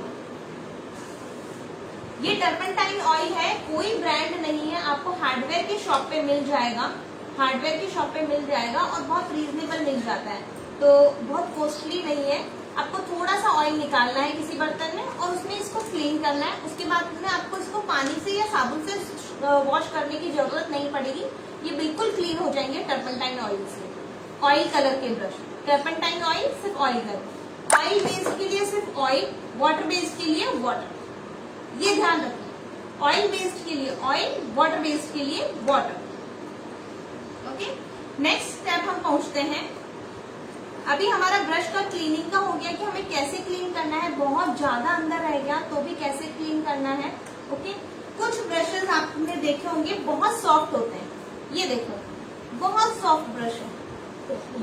ये टर्पेंटाइन ऑयल है, कोई ब्रांड नहीं है, आपको हार्डवेयर की शॉप पे मिल जाएगा, हार्डवेयर की शॉप पे मिल जाएगा और बहुत रीजनेबल मिल जाता है, तो बहुत कॉस्टली नहीं है। आपको थोड़ा सा ऑयल निकालना है किसी बर्तन में और उसमें इसको क्लीन करना है। उसके बाद में आपको इसको पानी से या साबुन से वॉश करने की जरूरत नहीं पड़ेगी, ये बिल्कुल क्लीन हो जाएंगे टर्पेंटाइन ऑयल से। ऑयल कलर के ब्रश, टर्पेंटाइन ऑयल सिर्फ ऑयल कलर, ऑयल बेस्ड के लिए सिर्फ ऑयल, वाटर बेस्ड के लिए वाटर, ये ध्यान रखिए। ऑयल बेस्ड के लिए ऑयल, वाटर बेस्ड के लिए वाटर। ओके, नेक्स्ट स्टेप हम पहुंचते हैं। अभी हमारा ब्रश का क्लीनिंग का हो गया कि हमें कैसे क्लीन करना है, बहुत ज्यादा अंदर रह गया तो भी कैसे क्लीन करना है। ओके, कुछ ब्रशेस आपने देखे होंगे बहुत सॉफ्ट होते हैं, ये देखो बहुत सॉफ्ट ब्रश है।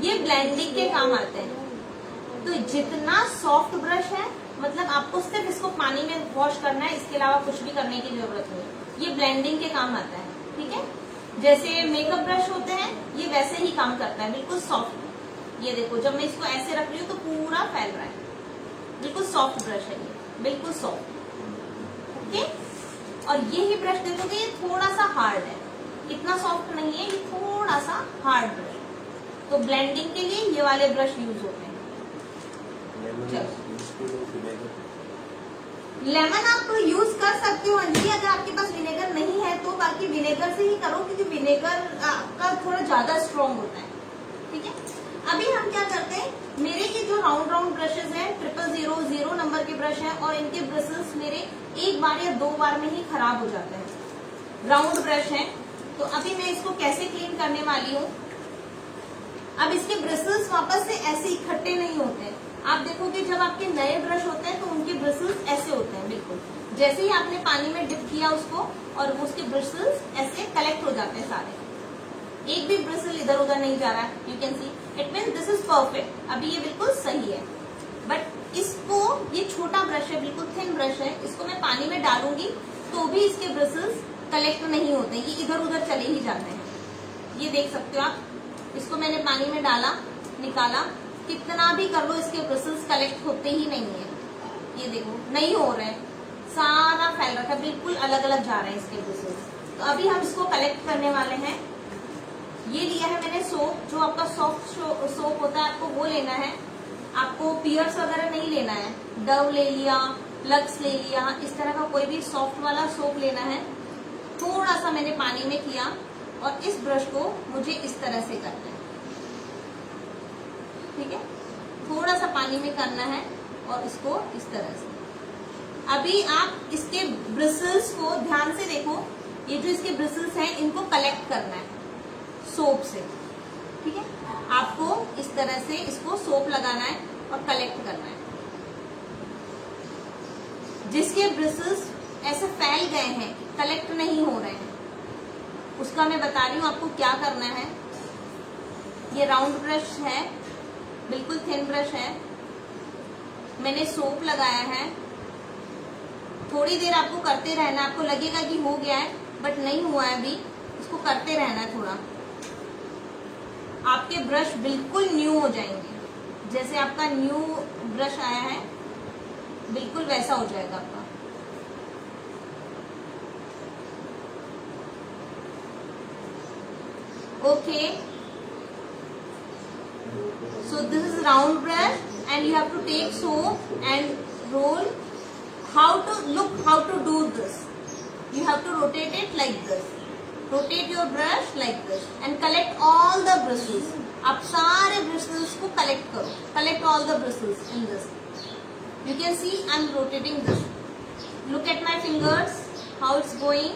ये ब्लेंडिंग के काम आते हैं। तो जितना सॉफ्ट ब्रश है, मतलब आपको सिर्फ इसको पानी में वॉश करना है, इसके अलावा कुछ भी करने की जरूरत नहीं। ये ब्लेंडिंग के काम आता है, ठीक है। जैसे मेकअप ब्रश होते हैं, ये वैसे ही काम करता है, बिल्कुल सॉफ्ट। ये देखो, जब मैं इसको ऐसे रख रही हूँ तो पूरा फैल रहा है, बिल्कुल सॉफ्ट ब्रश है ये, बिल्कुल सॉफ्ट। ओके, और ये ही ब्रश देखोगे, ये थोड़ा सा हार्ड है, इतना सॉफ्ट नहीं है, ये थोड़ा सा हार्ड ब्रश। तो ब्लेंडिंग के लिए ये वाले ब्रश यूज होते हैं। लेमन आप यूज कर सकते हो अंजलि, अगर आपके पास विनेगर नहीं है तो। बाकी विनेगर से ही करो, क्योंकि विनेगर आपका थोड़ा ज्यादा स्ट्रॉन्ग होता है, ठीक है। अभी हम क्या करते हैं, मेरे के जो राउंड राउंड ब्रशेस हैं, 000 नंबर के ब्रश हैं, और इनके ब्रशेस मेरे एक बार या 2 बार में ही खराब हो जाते हैं। राउंड ब्रश है, तो अभी मैं इसको कैसे क्लीन करने वाली हूँ। अब इसके ब्रिसल्स वापस से ऐसे इकट्ठे नहीं होते। आप देखोगे जब आपके नए ब्रश होते हैं तो उनके ब्रिसल्स ऐसे होते हैं, बिल्कुल जैसे ही आपने पानी में डिप किया उसको, और उसके ब्रिसल्स ऐसे कलेक्ट हो जाते हैं सारे, एक भी ब्रिसल इधर उधर नहीं जा रहा है। You can see it means this is perfect. अभी ये बिल्कुल सही है। बट इसको, ये छोटा ब्रश है, बिल्कुल थिन ब्रश है, इसको मैं पानी में डालूंगी तो भी इसके ब्रिसल्स कलेक्ट नहीं होते, ये इधर उधर चले ही जाते हैं। ये देख सकते हो आप, इसको मैंने पानी में डाला, निकाला, कितना भी कर लो इसके ब्रिसल्स कलेक्ट होते ही नहीं है। ये देखो, नहीं हो रहे, सारा फैल रखा है, बिल्कुल अलग अलग जा रहे हैं इसके ब्रिसल्स। तो अभी हम इसको कलेक्ट करने वाले हैं। ये लिया है मैंने सोप, जो आपका सॉफ्ट सोप होता है, आपको वो लेना है। आपको पियर्स वगैरह नहीं लेना है। डव ले लिया, लक्स ले लिया, इस तरह का कोई भी सॉफ्ट वाला सोप लेना है। थोड़ा सा मैंने पानी में किया, और इस ब्रश को मुझे इस तरह से करना है, ठीक है। थोड़ा सा पानी में करना है और इसको इस तरह से। अभी आप इसके ब्रिसल्स को ध्यान से देखो, ये जो इसके ब्रिसल्स हैं, इनको कलेक्ट करना है सोप से, ठीक है। आपको इस तरह से इसको सोप लगाना है और कलेक्ट करना है। जिसके ब्रिसल्स ऐसे फैल गए हैं, कलेक्ट नहीं हो रहे हैं, उसका मैं बता रही हूँ आपको क्या करना है। ये राउंड ब्रश है, बिल्कुल थिन ब्रश है, मैंने सोप लगाया है। थोड़ी देर आपको करते रहना, आपको लगेगा कि हो गया है, बट नहीं हुआ है अभी, इसको करते रहना है थोड़ा। आपके ब्रश बिल्कुल न्यू हो जाएंगे, जैसे आपका न्यू ब्रश आया है, बिल्कुल वैसा हो जाएगा आपका। Okay, so this is round brush and you have to take soap and roll. How to do this? You have to rotate it like this. Rotate your brush like this and collect all the bristles. आप सारे bristles को collect करो. Collect all the bristles in this. You can see I'm rotating this. Look at my fingers, how it's going.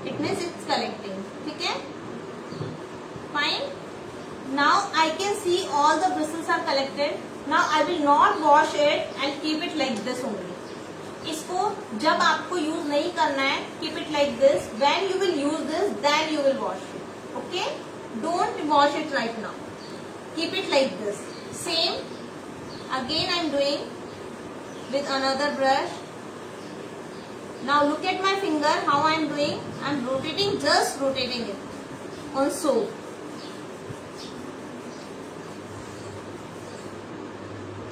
It means it's collecting. ठीक है? Fine. Now I can see all the bristles are collected. Now I will not wash it and keep it like this only. इसको जब आपको use नहीं करना है, keep it like this. When you will use this, then you will wash it. Okay? Don't wash it right now. Keep it like this. Same. Again I am doing with another brush. Now look at my finger, how I am doing. I am rotating, just rotating it on soap.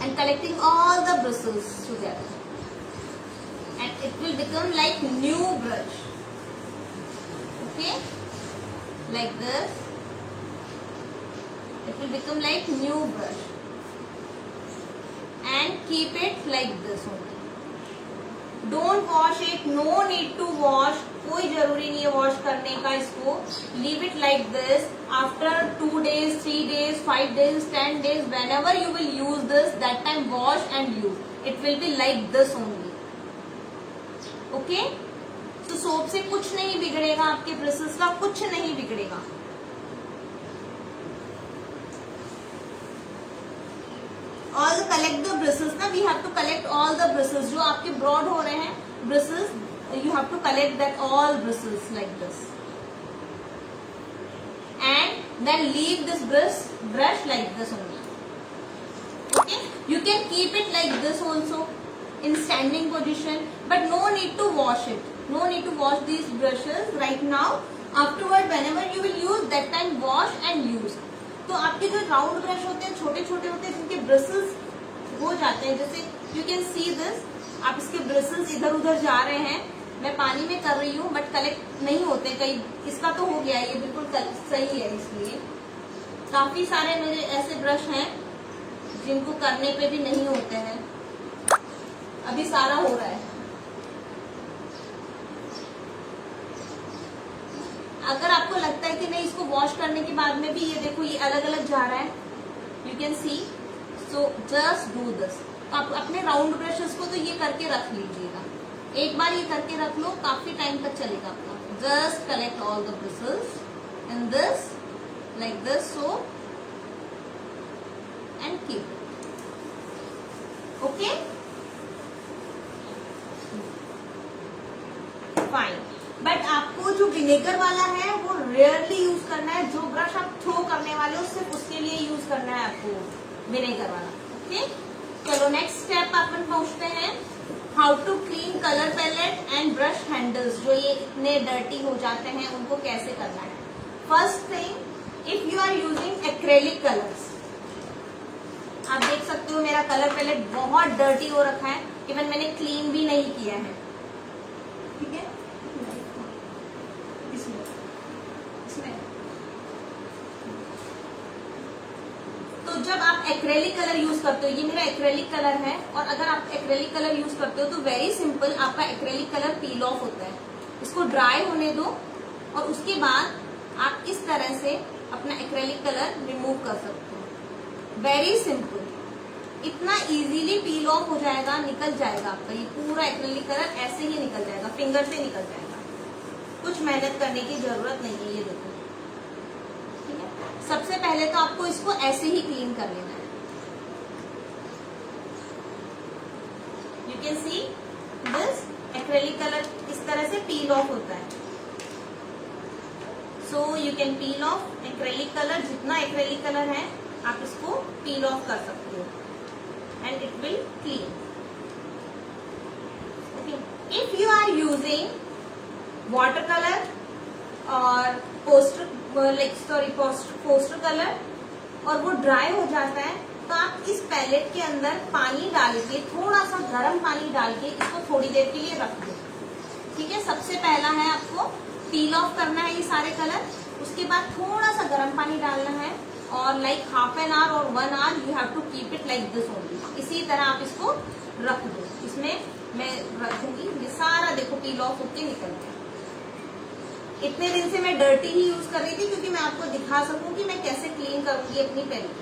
And collecting all the bristles together. And it will become like new brush. Okay? Like this. It will become like new brush. And keep it like this only. Don't wash it, no need to wash. कोई जरूरी नहीं है wash करने का इसको. Leave it like this. After 2 days, 3 days, 5 days, 10 days, whenever you will use this, that time wash and use. It will be like this only. Okay? So soap से कुछ नहीं बिगड़ेगा, आपके ब्रिसल्स का कुछ नहीं बिगड़ेगा. All collect the bristles ना, we have to collect all the bristles. जो आपके broad हो रहे हैं bristles, you have to collect that all bristles like this. And then leave this brush like this only. Okay, you can keep it like this also in standing position, but no need to wash it. No need to wash these brushes right now. Afterward, whenever you will use, that time wash and use. तो आपके जो round brush होते हैं, छोटे छोटे होते हैं, जिनके ब्रशेस हो जाते हैं, जैसे यू कैन सी दिस, आप इसके ब्रशेस इधर उधर जा रहे हैं, मैं पानी में कर रही हूँ बट कलेक्ट नहीं होते कई, इसका तो हो गया, ये बिल्कुल सही है। इसलिए काफी सारे मेरे ऐसे ब्रश हैं जिनको करने पे भी नहीं होते हैं, अभी सारा हो रहा है। अगर आपको लगता है कि नहीं इसको वॉश करने के बाद में भी ये देखो ये अलग अलग जा रहा है, you can C, so just do this. आप अपने राउंड ब्रशेस को तो ये करके रख लीजिएगा, एक बार ये करके रख लो, काफी टाइम तक चलेगा आपका। Just collect all the brushes in this like this, so and keep it. Okay, fine. But आपको जो विनेगर वाला है वो रेयरली यूज करना है, जो ब्रश आप थ्रो करने वाले हो सिर्फ उसके लिए यूज करना है आपको विनेगर वाला। ओके, चलो नेक्स्ट स्टेप अपन पहुंचते हैं, how to clean colour palette and brush handles. जो ये इतने डर्टी हो जाते हैं उनको कैसे करना है। First thing, if you are using acrylic colours, आप देख सकते हो मेरा कलर पैलेट बहुत डर्टी हो रखा है, इवन मैंने क्लीन भी नहीं किया है, ठीक है। तो जब आप एक्रेलिक कलर यूज करते हो, ये मेरा एक्रेलिक कलर है, और अगर आप एक्रेलिक कलर यूज करते हो तो वेरी सिंपल, आपका एक्रेलिक कलर पील ऑफ होता है। इसको ड्राई होने दो और उसके बाद आप इस तरह से अपना एक्रेलिक कलर रिमूव कर सकते हो। वेरी सिंपल, इतना इजीली पील ऑफ हो जाएगा, निकल जाएगा आपका ये पूरा एक्रेलिक कलर, ऐसे ही निकल जाएगा, फिंगर से निकल जाएगा, कुछ मेहनत करने की जरूरत नहीं है। ये देखो, ठीक है। सबसे पहले तो आपको इसको ऐसे ही क्लीन कर लेना है। You can see this acrylic colour इस तरह से पील ऑफ होता है। So you can peel off acrylic colour, जितना एक्रेलिक कलर है आप इसको पील ऑफ कर सकते हो and it will clean. Okay, if you are using water colour और पोस्टर कलर और वो ड्राई हो जाता है, तो आप इस पैलेट के अंदर पानी डाल के, थोड़ा सा गर्म पानी डाल के इसको थोड़ी देर के लिए रख दो, ठीक है। सबसे पहला है आपको पील ऑफ करना है ये सारे कलर, उसके बाद थोड़ा सा गर्म पानी डालना है, और लाइक हाफ एन आवर और 1 hour you have to keep it like this only. इसी तरह आप इसको रख दो। इसमें मैं रखूंगी, ये सारा देखो पील ऑफ होके निकल गया। इतने दिन से मैं डर्टी ही यूज कर रही थी क्योंकि मैं आपको दिखा सकूं कि मैं कैसे क्लीन करूंगी अपनी palette.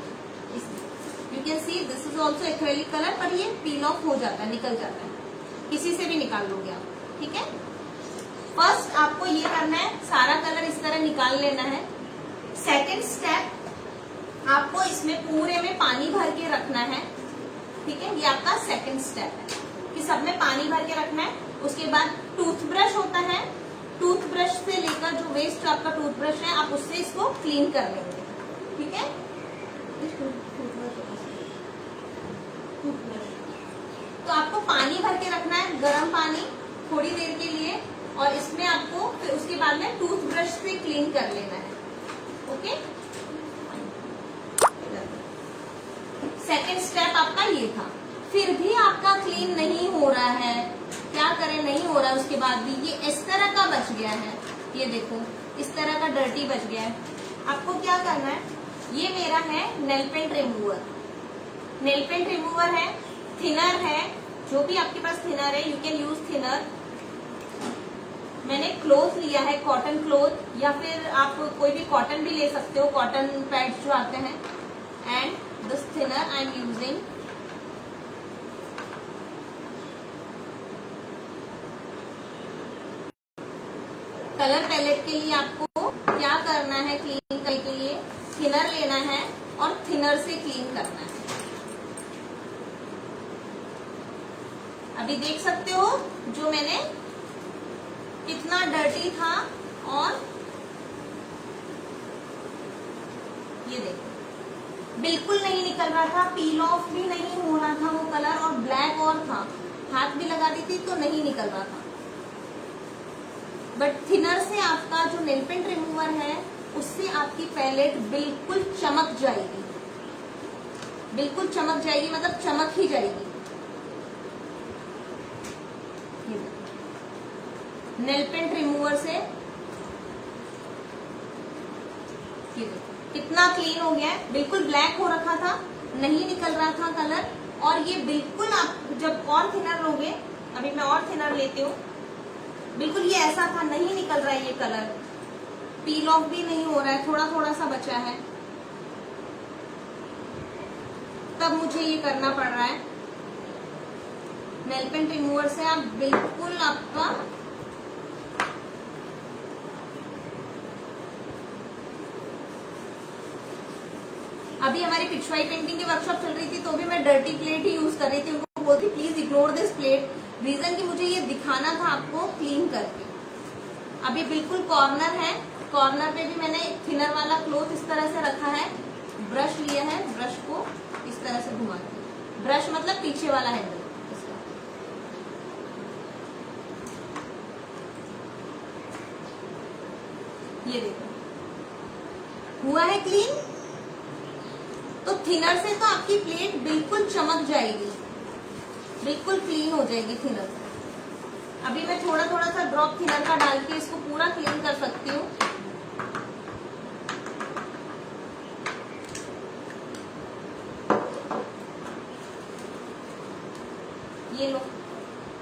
You can see this is also acrylic colour, पर ये पील ऑफ हो जाता है, निकल जाता है, किसी से भी निकाल लोगे आप, ठीक है। फर्स्ट आपको ये करना है, सारा कलर इस तरह निकाल लेना है। सेकेंड स्टेप, आपको इसमें पूरे में पानी भर के रखना है, ठीक है। ये आपका सेकेंड स्टेप है कि सब में पानी भर के रखना है। उसके बाद टूथब्रश होता है, टूथब्रश से लेकर जो वेस्ट आपका टूथब्रश है आप उससे इसको क्लीन कर लेंगे, ठीक है। तो आपको पानी भर के रखना है, गर्म पानी, थोड़ी देर के लिए, और इसमें आपको फिर उसके बाद में टूथब्रश से क्लीन कर लेना है, ओके। सेकेंड स्टेप आपका ये था। फिर भी आपका क्लीन नहीं हो रहा है, क्या करें, नहीं हो रहा है, उसके बाद भी ये इस तरह का बच गया है, ये देखो इस तरह का डर्टी बच गया है। आपको क्या करना है, ये मेरा है nail paint remover. Nail paint remover है, थिनर है, जो भी आपके पास थिनर है, यू कैन यूज थिनर। मैंने क्लोथ लिया है, कॉटन क्लोथ, या फिर आप कोई भी कॉटन भी ले सकते हो, कॉटन पैड्स जो आते हैं। And this thinner I am using. Colour palette के लिए आपको क्या करना है, क्लीन करने के लिए थिनर लेना है और थिनर से क्लीन करना है। अभी देख सकते हो जो मैंने कितना डर्टी था और ये देखो बिल्कुल नहीं निकल रहा था, पील ऑफ भी नहीं हो रहा था वो कलर, और ब्लैक और था, हाथ भी लगा दी थी तो नहीं निकल रहा था। बट थिनर से आपका जो नेल पेंट रिमूवर है उससे आपकी पैलेट बिल्कुल चमक जाएगी, बिल्कुल चमक जाएगी, मतलब चमक ही जाएगी। नेल पेंट रिमूवर से ये देखो कितना क्लीन हो गया है, बिल्कुल ब्लैक हो रखा था, नहीं निकल रहा था कलर, और ये बिल्कुल आप जब और थिनर लोगे, अभी मैं और थिनर लेती हूँ, बिल्कुल ये ऐसा था, नहीं निकल रहा है ये कलर, पील ऑफ भी नहीं हो रहा है, थोड़ा थोड़ा सा बचा है, तब मुझे ये करना पड़ रहा है। नेल पेंट रिमूवर से आप बिल्कुल आपका अभी हमारी पिछवाई पेंटिंग की वर्कशॉप चल रही थी तो भी मैं डर्टी प्लेट ही यूज कर रही थी, उनको बोलती please ignore this plate, reason कि मुझे ये दिखाना था आपको क्लीन करके। अभी बिल्कुल कॉर्नर है, कॉर्नर पे भी मैंने एक थिनर वाला क्लोथ इस तरह से रखा है, ब्रश लिया है, ब्रश को इस तरह से घुमा के, ब्रश मतलब पीछे वाला हैंडल इसका। ये देखो हुआ है क्लीन। तो थिनर से तो आपकी प्लेट बिल्कुल चमक जाएगी, बिल्कुल क्लीन हो जाएगी थिनर से। अभी मैं थोड़ा थोड़ा सा ड्रॉप थिनर का डाल के इसको पूरा क्लीन कर सकती हूँ। ये लो,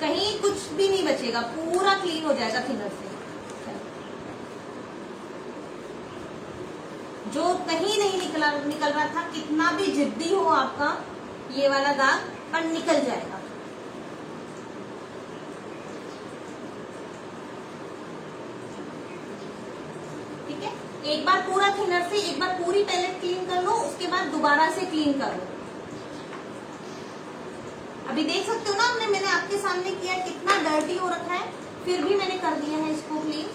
कहीं कुछ भी नहीं बचेगा, पूरा क्लीन हो जाएगा थिनर से। जो कहीं नहीं निकल रहा था, कितना भी जिद्दी हो आपका ये वाला दाग, पर निकल जाएगा। ठीक है, एक बार पूरा थिनर से एक बार पूरी पैलेट क्लीन कर लो, उसके बाद दोबारा से क्लीन कर लो। अभी देख सकते हो ना, मैंने आपके सामने किया कितना डर्टी हो रखा है, फिर भी मैंने कर दिया है इसको क्लीन।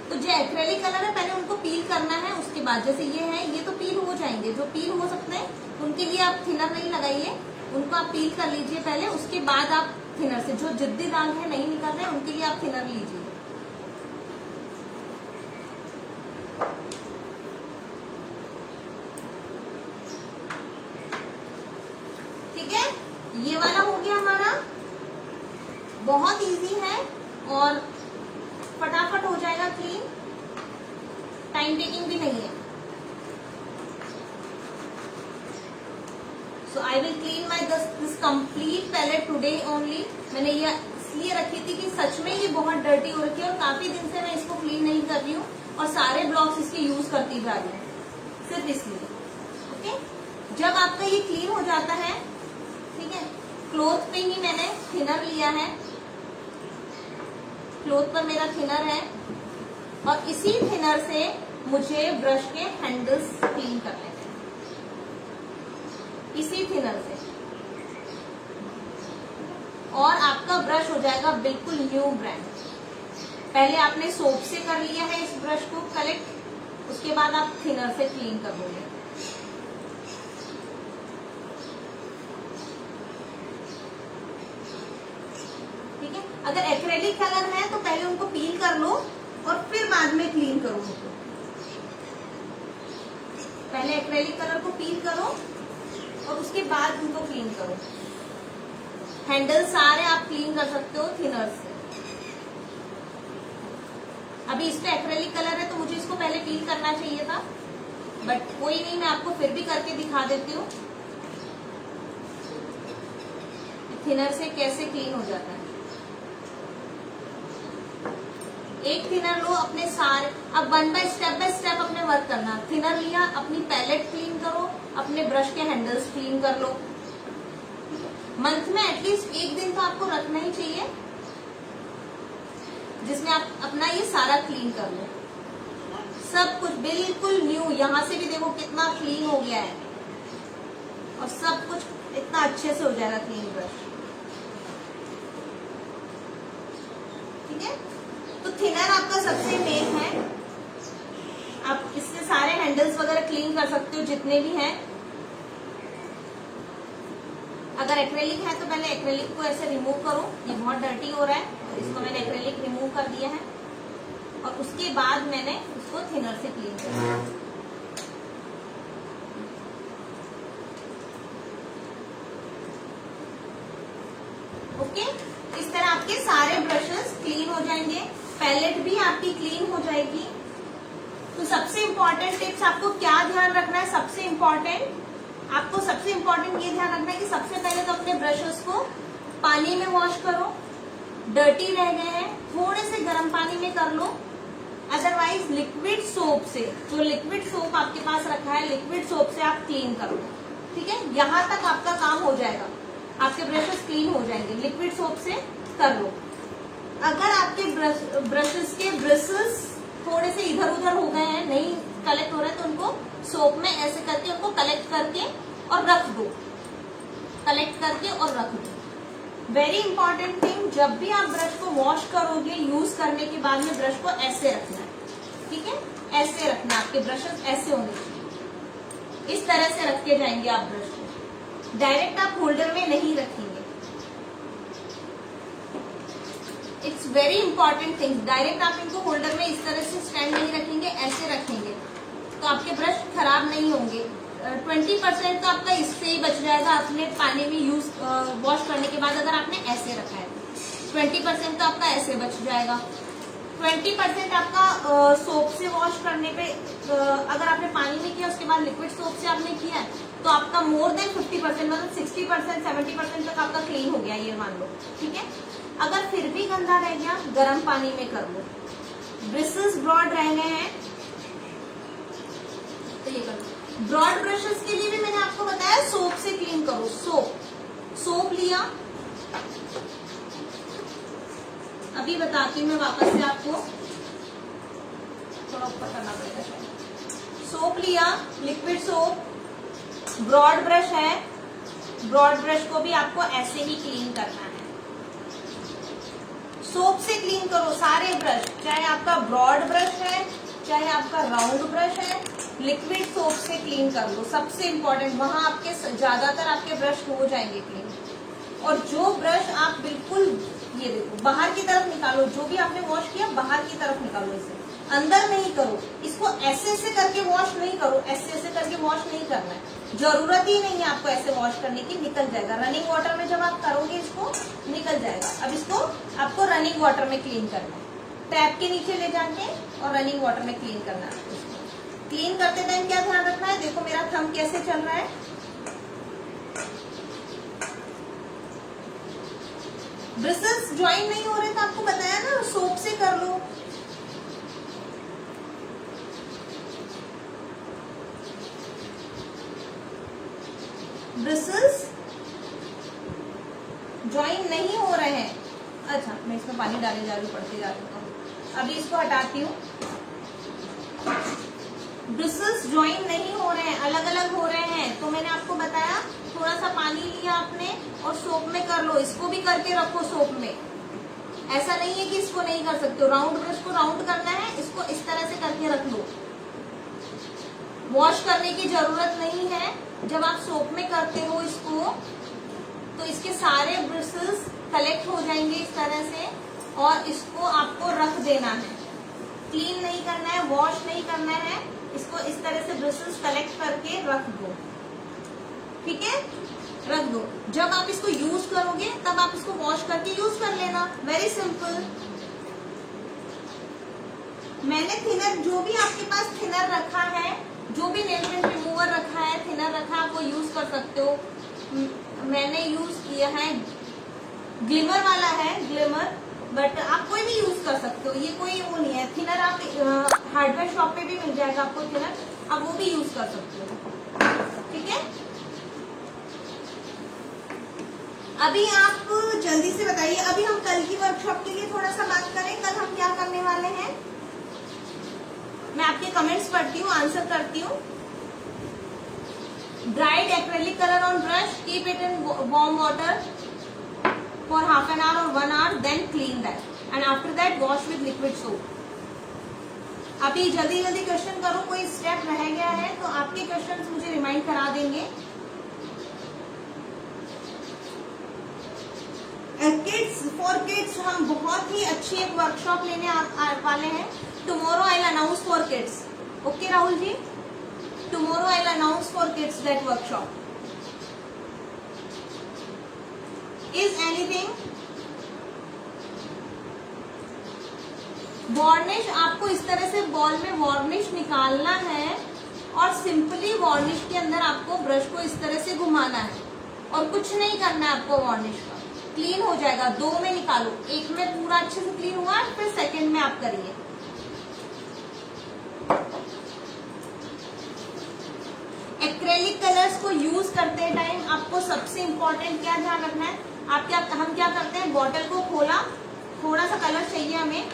तो जो एक्रेलिक कलर है पहले उनको पील करना है, उसके बाद जैसे ये है, ये तो पील हो जाएंगे, जो पील हो सकते हैं उनके लिए आप थिनर नहीं लगाइए, उनको आप पील कर लीजिए पहले, उसके बाद आप थिनर से, जो जिद्दी दाग है नहीं निकल रहे उनके लिए आप थिनर लीजिए। ठीक है, ये वाला हो गया हमारा, बहुत इजी है और फटाफट हो जाएगा क्लीन, टाइम टेकिंग भी नहीं है। So I will clean my this complete palette today only. मैंने ये इसलिए रखी थी कि सच में ये बहुत डर्टी हो रखी है और काफी दिन से मैं इसको क्लीन नहीं कर रही हूँ और सारे ब्लॉक्स इसके यूज करती जा रही हूँ, सिर्फ इसलिए। ओके, जब आपका ये क्लीन हो जाता है, ठीक है, क्लोथ पे ही मैंने थिनर लिया है, क्लोथ पर मेरा थिनर है और इसी थिनर से मुझे ब्रश के हैंडल्स क्लीन करने हैं, इसी थिनर से, और आपका ब्रश हो जाएगा बिल्कुल न्यू ब्रांड। पहले आपने सोप से कर लिया है इस ब्रश को कलेक्ट, उसके बाद आप थिनर से क्लीन करोगे। ठीक है, अगर एक्रेलिक कलर है तो पहले उनको पील कर लो और फिर बाद में क्लीन करो उनको। पहले एक्रेलिक कलर को पील करो और उसके बाद उनको क्लीन करो। हैंडल सारे आप क्लीन कर सकते हो थिनर से। अभी इस पे एक्रेलिक कलर है तो मुझे इसको पहले पील करना चाहिए था, बट कोई नहीं, मैं आपको फिर भी करके दिखा देती हूँ थिनर से कैसे क्लीन हो जाता है। एक थिनर लो अपने सारे, अब बाय स्टेप अपने वर्क करना। थिनर लिया, अपनी पैलेट क्लीन करो, अपने ब्रश के हैंडल्स क्लीन कर लो। मंथ में एटलीस्ट एक दिन तो आपको रखना ही चाहिए जिसमें आप अपना ये सारा क्लीन कर लो। सब कुछ बिल्कुल न्यू, यहाँ से भी देखो कितना क्लीन हो गया है और सब कुछ इतना अच्छे से हो जाएगा क्लीन ब्रश। ठीक है। तो थिनर आपका सबसे मेन है, आप इससे सारे हैंडल्स वगैरह क्लीन कर सकते हो जितने भी हैं। अगर एक्रेलिक है तो पहले एक्रेलिक को ऐसे रिमूव करो, ये बहुत डर्टी हो रहा है, तो इसको मैंने एक्रेलिक रिमूव कर दिया है और उसके बाद मैंने उसको थिनर से क्लीन कर दिया। ओके, इस तरह आपके सारे ब्रशेस क्लीन हो जाएंगे, पैलेट भी आपकी क्लीन हो जाएगी। तो सबसे इंपॉर्टेंट टिप्स आपको क्या ध्यान रखना है, सबसे इंपॉर्टेंट ये ध्यान रखना है कि सबसे पहले तो अपने ब्रशेस को पानी में वॉश करो, डर्टी रह गए हैं थोड़े से गर्म पानी में कर लो, अदरवाइज लिक्विड सोप से, जो लिक्विड सोप आपके पास रखा है लिक्विड सोप से आप क्लीन करो, ठीक है। यहाँ तक आपका काम हो जाएगा, आपके ब्रशेस क्लीन हो जाएंगे, लिक्विड सोप से कर लो। अगर आपके ब्रशेस के ब्रिसल्स थोड़े से इधर उधर हो गए हैं, नहीं कलेक्ट हो रहे, तो उनको सोप में ऐसे करके उनको कलेक्ट करके और रख दो, कलेक्ट करके और रख दो। वेरी इंपॉर्टेंट थिंग, जब भी आप ब्रश को वॉश करोगे यूज करने के बाद में ब्रश को ऐसे रखना है, ठीक है, ऐसे रखना, आपके ब्रशेस ऐसे होने चाहिए, इस तरह से रख के जाएंगे आप ब्रश को, डायरेक्ट आप होल्डर में नहीं रखेंगे। It's very important thing, direct आप इनको होल्डर में इस तरह से स्टैंड नहीं रखेंगे, ऐसे रखेंगे तो आपके ब्रश खराब नहीं होंगे। 20% तो आपका इससे ही बच जाएगा, अपने पानी में यूज वॉश करने के बाद अगर आपने ऐसे रखा है, 20% तो आपका ऐसे बच जाएगा। 20% आपका सोप से वॉश करने पे, अगर आपने पानी में किया उसके बाद लिक्विड सोप से आपने किया है तो आपका मोर देन 50%, मतलब 60% 70% तक आपका क्लीन हो गया, ये मान लो, ठीक है। अगर फिर भी गंदा रह गया, गर्म पानी में कर लो। ब्रिसल्स ब्रॉड रह गए हैं तो ये कर लो। ब्रॉड ब्रशेस के लिए भी मैंने आपको बताया सोप से क्लीन करो, सोप लिया, अभी बताती हूँ मैं वापस से आपको, थोड़ा ऊपर करना पड़ेगा शायद। सोप लिया, लिक्विड सोप, ब्रॉड ब्रश है, ब्रॉड ब्रश को भी आपको ऐसे ही क्लीन करना है, सोप से क्लीन करो सारे ब्रश, चाहे आपका ब्रॉड ब्रश है चाहे आपका राउंड ब्रश है, लिक्विड सोप से क्लीन कर लो। सबसे इंपॉर्टेंट, वहां आपके ज्यादातर आपके ब्रश हो जाएंगे क्लीन। और जो ब्रश आप बिल्कुल, ये देखो, बाहर की तरफ निकालो, जो भी आपने वॉश किया बाहर की तरफ निकालो, इसे अंदर नहीं करो, इसको ऐसे ऐसे करके वॉश नहीं करो, ऐसे ऐसे करके वॉश नहीं करना है, जरूरत ही नहीं है आपको ऐसे वॉश करने की, निकल जाएगा रनिंग वाटर में, जब आप करोगे इसको निकल जाएगा। अब इसको आपको रनिंग वाटर में क्लीन करना है, टैप के नीचे ले जाके और रनिंग वाटर में क्लीन करना है। इसको क्लीन करते टाइम क्या ध्यान रखना है, देखो मेरा थंब कैसे चल रहा है, ब्रिसल्स ज्वाइन नहीं हो रहे तो आपको बताया ना सोप से कर लो। ब्रिसल्स ज्वाइन नहीं हो रहे हैं, अच्छा मैं इसमें पानी डाले जा रही हूँ, पड़ते जा रही हूँ, अभी इसको हटाती हूँ। ब्रिसल्स ज्वाइन नहीं हो रहे हैं, अलग अलग हो रहे हैं, तो मैंने आपको बताया थोड़ा सा पानी लिया आपने और सोप में कर लो, इसको भी करके रखो सोप में, ऐसा नहीं है कि इसको नहीं कर सकते हो। राउंड ब्रश को राउंड करना है, इसको इस तरह से करके रख लो, वॉश करने की जरूरत नहीं है। जब आप सोप में करते हो इसको तो इसके सारे ब्रिसल्स कलेक्ट हो जाएंगे इस तरह से, और इसको आपको रख देना है, क्लीन नहीं करना है, वॉश नहीं करना है, इसको इस तरह से ब्रिसल्स कलेक्ट करके रख दो, ठीक है, रख दो। जब आप इसको यूज करोगे तब आप इसको वॉश करके यूज कर लेना, वेरी सिंपल। मैंने थिनर, जो भी आपके पास थिनर रखा है, जो भी नेल पेंट रिमूवर रखा है, थिनर रखा है, आप वो यूज कर सकते हो। मैंने यूज किया है, ग्लिमर वाला है, ग्लिमर, बट आप कोई भी यूज कर सकते हो, ये कोई वो नहीं है। थिनर आप हार्डवेयर शॉप पे भी मिल जाएगा आपको थिनर, आप वो भी यूज कर सकते हो, ठीक है। अभी आप जल्दी से बताइए, अभी हम कल की वर्कशॉप के लिए थोड़ा सा बात करें, कल हम क्या करने वाले हैं। मैं आपके कमेंट्स पढ़ती हूँ, आंसर करती हूँ। Dried acrylic colour on brush, keep it in warm water for half an hour और 1 hour, then clean that. And after that wash with liquid soap. अभी जल्दी जल्दी क्वेश्चन करो, कोई स्टेप रह गया है तो आपके क्वेश्चन मुझे रिमाइंड करा देंगे। किड्स फॉर किड्स हम बहुत ही अच्छी एक वर्कशॉप लेने वाले हैं। Tomorrow I will announce for kids. Okay Rahul ji, tomorrow I will announce for kids that workshop. Is anything? Varnish आपको इस तरह से बॉल में वार्निश निकालना है और सिंपली वार्निश के अंदर आपको ब्रश को इस तरह से घुमाना है और कुछ नहीं करना है आपको। वार्निश का क्लीन हो जाएगा। 2 में निकालो, 1 में पूरा अच्छे से क्लीन हुआ, फिर सेकंड में आप करिए। एक्रेलिक कलर्स को यूज करते टाइम आपको सबसे इंपॉर्टेंट क्या ध्यान रखना है? हम क्या करते हैं, बॉटल को खोला, थोड़ा सा कलर चाहिए हमें,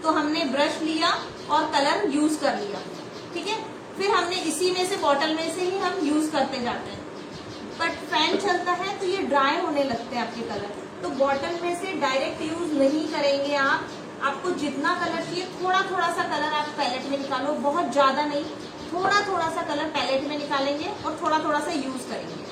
तो हमने ब्रश लिया और कलर यूज कर लिया, ठीक है। फिर हमने इसी में से बॉटल में से ही हम यूज करते जाते हैं। बट फैन चलता है तो ये ड्राई होने लगते हैं आपके कलर, तो बॉटल में से डायरेक्ट यूज नहीं करेंगे आप। आपको जितना कलर चाहिए थोड़ा थोड़ा सा कलर आप पैलेट में निकालो, बहुत ज्यादा नहीं, थोड़ा थोड़ा सा कलर पैलेट में निकालेंगे और थोड़ा थोड़ा सा यूज करेंगे।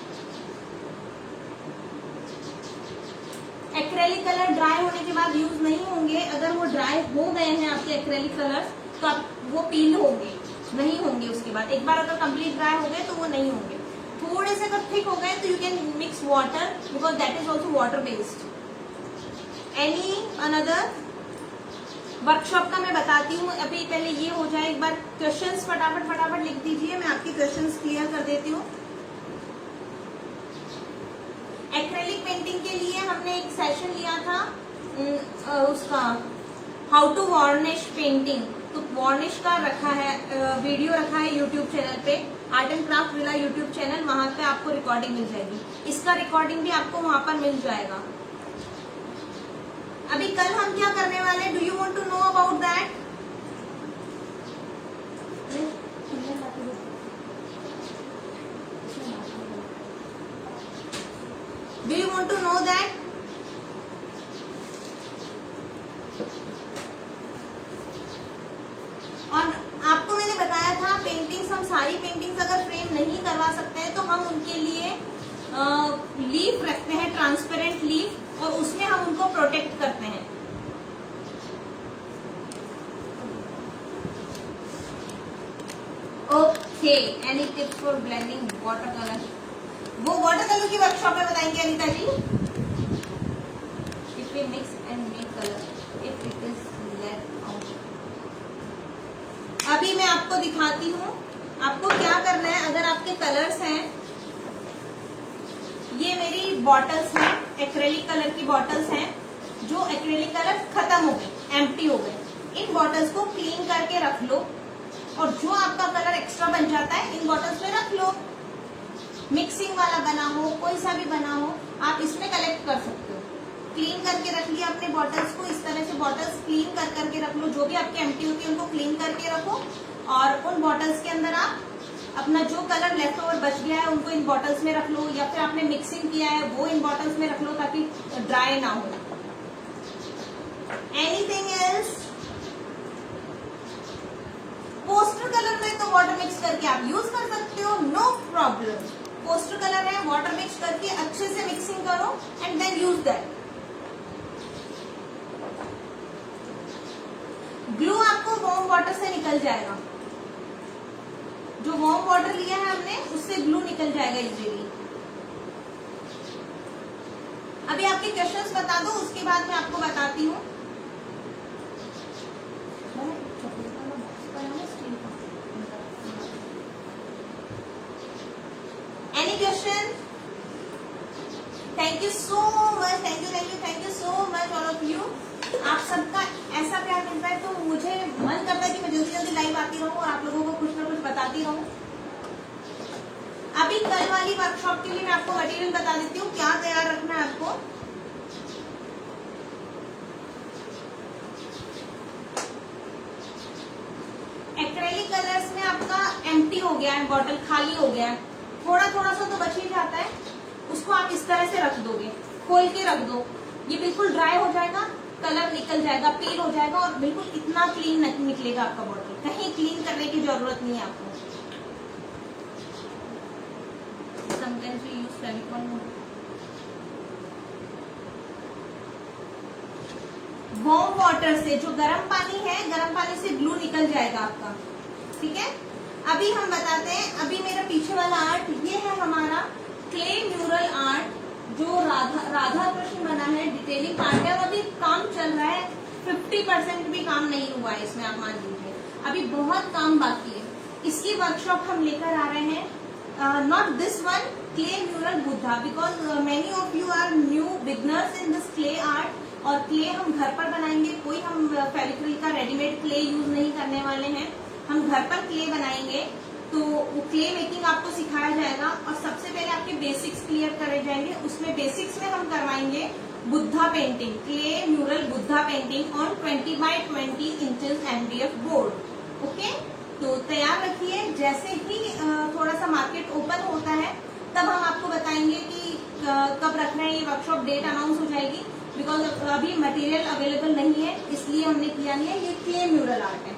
एक्रेलिक कलर ड्राई होने के बाद यूज नहीं होंगे। अगर वो ड्राई हो गए हैं आपके एक्रेलिक कलर्स तो आप वो पील होंगे, नहीं होंगे उसके बाद। एक बार अगर कंप्लीट ड्राई हो गए तो वो नहीं होंगे। थोड़े से अगर थिक हो गए तो you can mix water because that is also water based. Any another workshop का मैं बताती हूँ। अभी पहले ये हो जाए, एक बार क्वेश्चंस फटाफट लिख दीजिए, मैं आपके क्वेश्चंस क्लियर कर देती हूँ। एक्रेलिक पेंटिंग के लिए हमने एक सेशन लिया था उसका हाउ टू वार्निश पेंटिंग, तो वार्निश का रखा है, वीडियो रखा है यूट्यूब चैनल पे, art and craft villa YouTube channel, वहां पे आपको रिकॉर्डिंग मिल जाएगी। इसका रिकॉर्डिंग भी आपको वहां पर मिल जाएगा। अभी कल हम क्या करने वाले हैं, do you want to know about that? Do you want to know that? और आपको मैंने बताया था पेंटिंग्स, हम सारी पेंटिंग्स अगर फ्रेम नहीं करवा सकते हैं तो हम उनके लिए लीफ रखते हैं, ट्रांसपेरेंट लीफ, और उसमें हम उनको प्रोटेक्ट करते हैं। Okay, any tips for blending water colour? वो वाटर कलर की वर्कशॉप में बताएंगे Anita ji. If we mix and make colour if it is left out. अभी मैं आपको दिखाती हूँ आपको क्या करना है। अगर आपके कलर्स हैं, ये मेरी बॉटल्स हैं, एक्रेलिक कलर की बॉटल्स हैं, जो एक्रेलिक कलर खत्म हो गए, एम्प्टी हो गए। इन बॉटल्स को क्लीन करके रख लो और जो आपका कलर एक्स्ट्रा बन जाता है इन बॉटल्स में रख लो। मिक्सिंग वाला बना हो, कोई सा भी बना हो, आप इसमें कलेक्ट कर सकते हो। क्लीन करके रख लिया अपने बॉटल्स को, इस तरह से बॉटल्स क्लीन करके रख लो। जो भी आपकी एम्प्टी होती है उनको क्लीन करके रखो और उन बॉटल्स के अंदर आप अपना जो कलर लेफ्ट ओवर बच गया है उनको इन बॉटल्स में रख लो, या फिर आपने मिक्सिंग किया है वो इन बॉटल्स में रख लो ताकि ड्राई ना हो। Anything else? पोस्टर कलर में तो वाटर मिक्स करके आप यूज कर सकते हो, नो प्रॉब्लम। पोस्टर कलर है, वाटर मिक्स करके अच्छे से मिक्सिंग करो and then use that. Glue आपको वार्म वाटर से निकल जाएगा, जो वार्म वाटर लिया है हमने उससे ग्लू निकल जाएगा इजीली। अभी आपके क्वेश्चंस बता दो, उसके बाद मैं आपको बताती हूँ। Any question? Thank you so much, thank you so much all of you. आप सबका ऐसा प्यार मिलता है तो मुझे मन करता है कि मैं जल्दी जल्दी लाइव आती रहूं और आप लोगों को कुछ ना कुछ बताती रहूं। अभी कल वाली वर्कशॉप के लिए मैं आपको मटेरियल बता देती हूँ, क्या तैयार रखना है आपको। एक्रेलिक कलर्स में आपका एम्प्टी हो गया है, बॉटल खाली हो गया है, थोड़ा थोड़ा सा तो बच ही जाता है, उसको आप इस तरह से रख दोगे, खोल के रख दो, ये बिल्कुल ड्राई हो जाएगा। कलर निकल जाएगा, पील हो जाएगा और बिल्कुल इतना क्लीन निकलेगा आपका बॉटल, कहीं क्लीन करने की जरूरत नहीं है आपको। Sometimes we use Fevicol more. Warm water से, जो गर्म पानी है, गर्म पानी से ग्लू निकल जाएगा आपका, ठीक है। अभी हम बताते हैं, अभी मेरा पीछे वाला आर्ट ये है हमारा क्ले म्यूरल आर्ट, जो राधा कृष्ण बना है, डिटेलिंग आर्ट है और अभी काम चल रहा है, 50% भी काम नहीं हुआ है इसमें, आप मान लीजिए अभी बहुत काम बाकी है। इसकी वर्कशॉप हम लेकर आ रहे हैं, not this one, clay mural Buddha, because many of you are new beginners in this clay art. और क्ले हम घर पर बनाएंगे, कोई हम फेविक्रिल का रेडीमेड क्ले यूज नहीं करने वाले हैं, हम घर पर क्ले बनाएंगे। तो वो क्ले मेकिंग आपको सिखाया जाएगा और सबसे पहले आपके बेसिक्स क्लियर करे जाएंगे। उसमें बेसिक्स में हम करवाएंगे Buddha painting, clay mural Buddha painting on 20 by 20 inches MDF board. Okay, तो तैयार रखिए, जैसे ही थोड़ा सा मार्केट ओपन होता है तब हम आपको बताएंगे कि कब रख रहे हैं ये वर्कशॉप, डेट अनाउंस हो जाएगी। बिकॉज अभी मटेरियल अवेलेबल नहीं है, इसलिए हमने किया नहीं है। ये क्ले म्यूरल आर्ट है।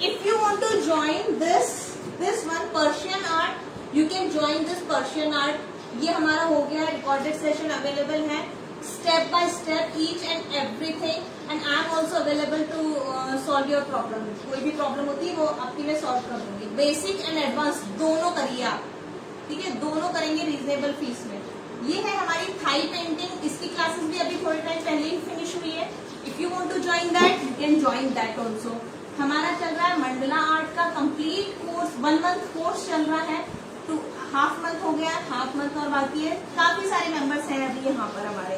If you want to join this one Persian art, you can join this Persian art. ये हमारा हो गया, रिकॉर्डेड सेशन अवेलेबल है, step by step each and everything, and I am also available to solve your problem. कोई भी problem होती है वो आपकी मैं सॉल्व कर दूंगी। बेसिक एंड एडवांस दोनों करिए आप, ठीक है, दोनों करेंगे रीजनेबल फीस में। ये है हमारी थाई पेंटिंग, इसकी क्लासेस भी अभी थोड़े टाइम पहले ही फिनिश हुई है। If you want to join that, you can join that also. हमारा चल रहा है मंडला आर्ट का कंप्लीट कोर्स, 1 month कोर्स चल रहा है, तो हाफ मंथ हो गया, हाफ मंथ और बाकी है। काफी सारे मेंबर्स हैं अभी यहाँ पर हमारे।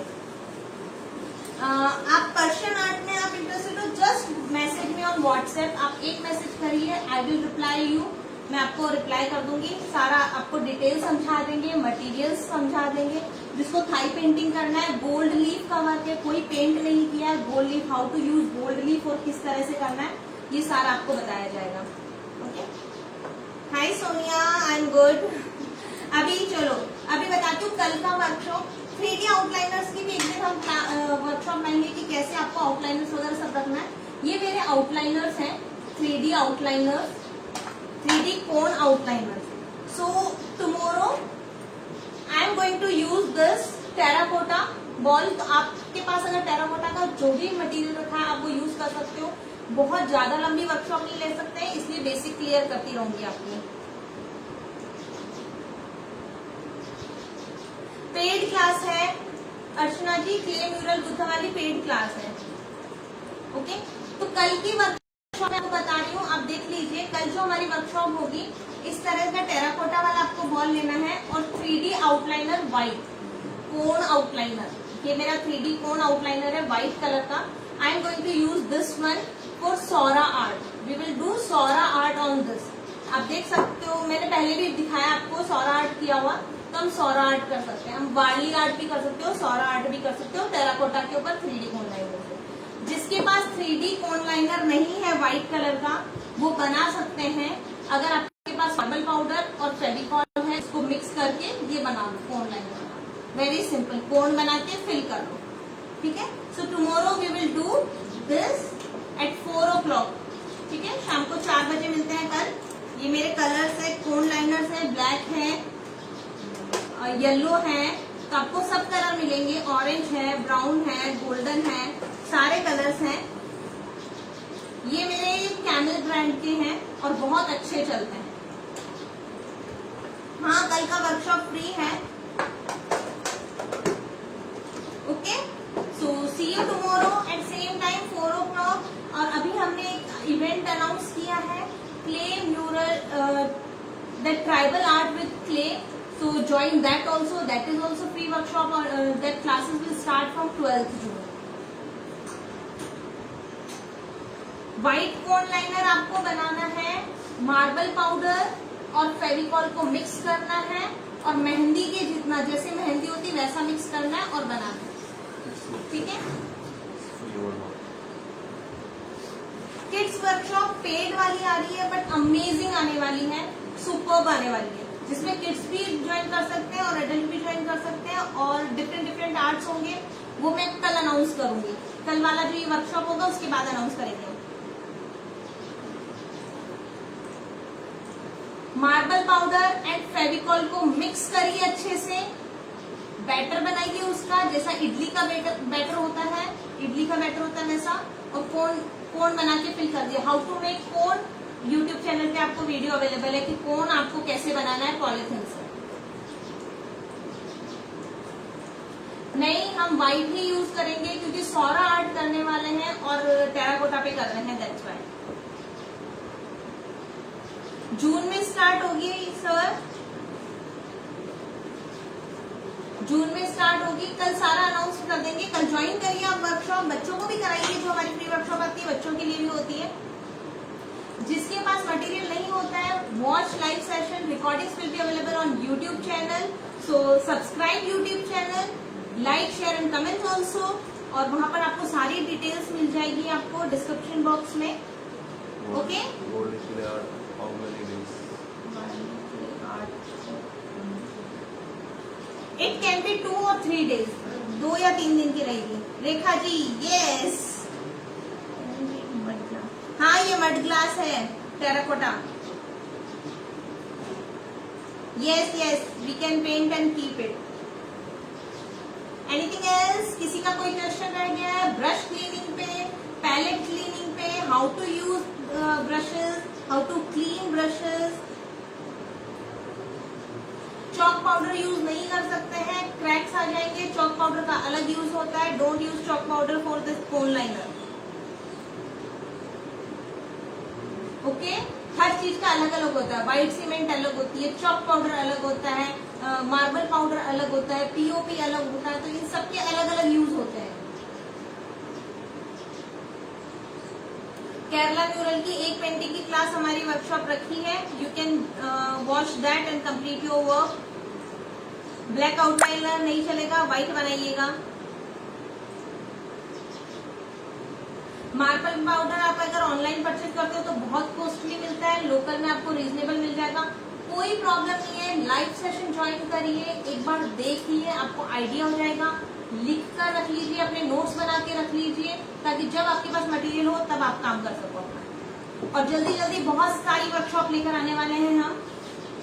आप पर्शियन आर्ट में आप इंटरेस्टेड हो, जस्ट मैसेज में ऑन व्हाट्सएप, आप एक मैसेज करिए, आई विल रिप्लाई यू, मैं आपको रिप्लाई कर दूंगी, सारा आपको डिटेल समझा देंगे, मटेरियल्स समझा देंगे। जिसको थाई पेंटिंग करना है, गोल्ड लीफ का वर्क है, कोई पेंट नहीं किया है, gold leaf, how to use gold leaf और किस तरह से करना है, ये सारा आपको बताया जाएगा। Okay, hi Sonia, I am good. अभी चलो, अभी बताती हूँ कल का वर्कशॉप 3D आउटलाइनर्स की भी एक दिन हम वर्कशॉप लाएंगे कि कैसे आपको आउटलाइनर्स वगैरह सब रखना है। ये मेरे आउटलाइनर्स हैं, 3D outliners, 3D cone outliners. So tomorrow I am going to use this terracotta ball. तो आपके पास अगर टेराकोटा का जो भी मटेरियल रखा है आप वो यूज कर सकते हो। बहुत ज्यादा लंबी वर्कशॉप नहीं ले सकते हैं, इसलिए बेसिक क्लियर करती रहूंगी आपको। पेड क्लास है अर्चना जी, क्ले म्यूरल बुद्धा वाली पेड क्लास है। ओके, तो कल की वर्कशॉप मैं आपको बता रही हूँ, आप देख लीजिए। कल जो हमारी वर्कशॉप होगी, इस तरह का टेराकोटा वाला आपको बॉल लेना है और 3D आउटलाइनर व्हाइट कोन आउटलाइनर। ये मेरा 3D कोन आउटलाइनर है व्हाइट कलर का। I am going to use this one for Saura art. We will do Saura art on this. आप देख सकते हो, मैंने पहले भी दिखाया आपको सौरा आर्ट किया हुआ, तो हम सौरा आर्ट कर सकते हैं, हम वार्ली आर्ट भी कर सकते हो, सौरा आर्ट भी कर सकते हो टेराकोटा के ऊपर 3D कोन लाइनर से। जिसके पास 3D कोन लाइनर नहीं है व्हाइट कलर का, वो बना सकते हैं। अगर आपके पास मार्बल पाउडर और फेविकॉल है, इसको मिक्स करके ये बना लो cone liner. Very simple, cone बना के फिल कर लो, ठीक है। So tomorrow we will do this at 4 o'clock, ठीक है। शाम को 4 बजे मिलते हैं कल। ये मेरे कलर्स है, कोन लाइनर्स है, ब्लैक है, येलो है, तो आपको सब कलर मिलेंगे। ऑरेंज है, ब्राउन है, गोल्डन है, सारे कलर्स हैं। ये मेरे कैमल ब्रांड के हैं और बहुत अच्छे चलते हैं। हाँ, कल का वर्कशॉप फ्री है। Okay, so see you tomorrow at same time 4 o'clock। और अभी हमने एक इवेंट अनाउंस किया है, clay mural, the tribal art with clay. So join that also. That is also free workshop, or that classes will start from 12th June. White cone liner आपको बनाना है, marble powder और फेविकॉल को mix करना है और मेहंदी के जितना, जैसे मेहंदी होती है वैसा मिक्स करना है और बनाना है, ठीक है। किड्स वर्कशॉप पेड वाली आ रही है, बट अमेजिंग आने वाली है, सुपर्ब आने वाली है, जिसमें किड्स भी ज्वाइन कर सकते हैं और एडल्ट भी ज्वाइन कर सकते हैं और डिफरेंट आर्ट्स होंगे। वो मैं कल अनाउंस करूंगी। कल वाला जो ये वर्कशॉप होगा उसके बाद अनाउंस करेंगे। मार्बल पाउडर एंड फेविकॉल को मिक्स करिए अच्छे से, बैटर बनाइए उसका जैसा इडली का बैटर होता है, इडली का बैटर होता है वैसा, और कोन बना के फिल कर दिया। How to make cone, YouTube channel पे आपको वीडियो अवेलेबल है कि कोन आपको कैसे बनाना है पॉलिथीन से। नहीं, हम व्हाइट ही यूज करेंगे क्योंकि सौरा आर्ट करने वाले हैं और टेराकोटा पे कर रहे हैं, दैट्स व्हाई। जून में स्टार्ट होगी सर, जून में स्टार्ट होगी। कल सारा अनाउंस कर देंगे। कल ज्वाइन करिए आप वर्कशॉप, बच्चों को भी कराइए, जो हमारी फ्री वर्कशॉप आती है बच्चों के लिए भी होती है। जिसके पास मटेरियल नहीं होता है, watch live session, recordings will be available on YouTube channel, so subscribe YouTube channel, like share and comment also, और वहां पर आपको सारी डिटेल्स मिल जाएगी आपको डिस्क्रिप्शन बॉक्स में। ओके, इट कैन बी 2 और 3 days, 2 या 3 दिन की रहेगी। रेखा जी यस, हाँ ये मड ग्लास है terracotta. Yes yes, we can paint and keep it. Anything else? किसी का कोई क्वेश्चन रह गया है? ब्रश क्लीनिंग पे, पैलेट क्लीनिंग पे, how to use brushes, how to clean brushes. Chalk powder use नहीं कर सकते हैं, क्रैक्स आ जाएंगे। चॉक पाउडर का अलग यूज होता है, don't use chalk powder for this cone liner. Okay, हर चीज का अलग अलग होता है। व्हाइट सीमेंट अलग होती है, चॉक पाउडर अलग होता है, मार्बल पाउडर अलग होता है, पीओपी अलग होता है, तो इन सबके अलग अलग यूज होते हैं। केरला म्यूरल की एक पेंटिंग की क्लास हमारी वर्कशॉप रखी है, you can watch that and complete your work. Black outliner नहीं चलेगा, व्हाइट बनाइएगा। मार्बल पाउडर आप अगर ऑनलाइन परचेज करते हो तो बहुत कॉस्टली मिलता है, लोकल में आपको रीजनेबल मिल जाएगा, कोई प्रॉब्लम नहीं है। लाइव सेशन ज्वाइन करिए, एक बार देखिए, आपको आइडिया हो जाएगा। लिख कर रख लीजिए, अपने नोट्स बना के रख लीजिए, ताकि जब आपके पास मटेरियल हो तब आप काम कर सको अपना। और जल्दी जल्दी बहुत सारी वर्कशॉप लेकर आने वाले हैं हम,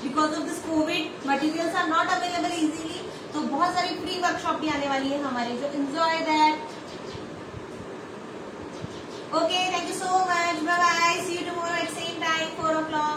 because of this covid materials are not available easily, तो बहुत सारी फ्री वर्कशॉप भी आने वाली है हमारी, जो enjoy that. Okay, thank you so much. Bye bye. See you tomorrow at same time, 4 o'clock.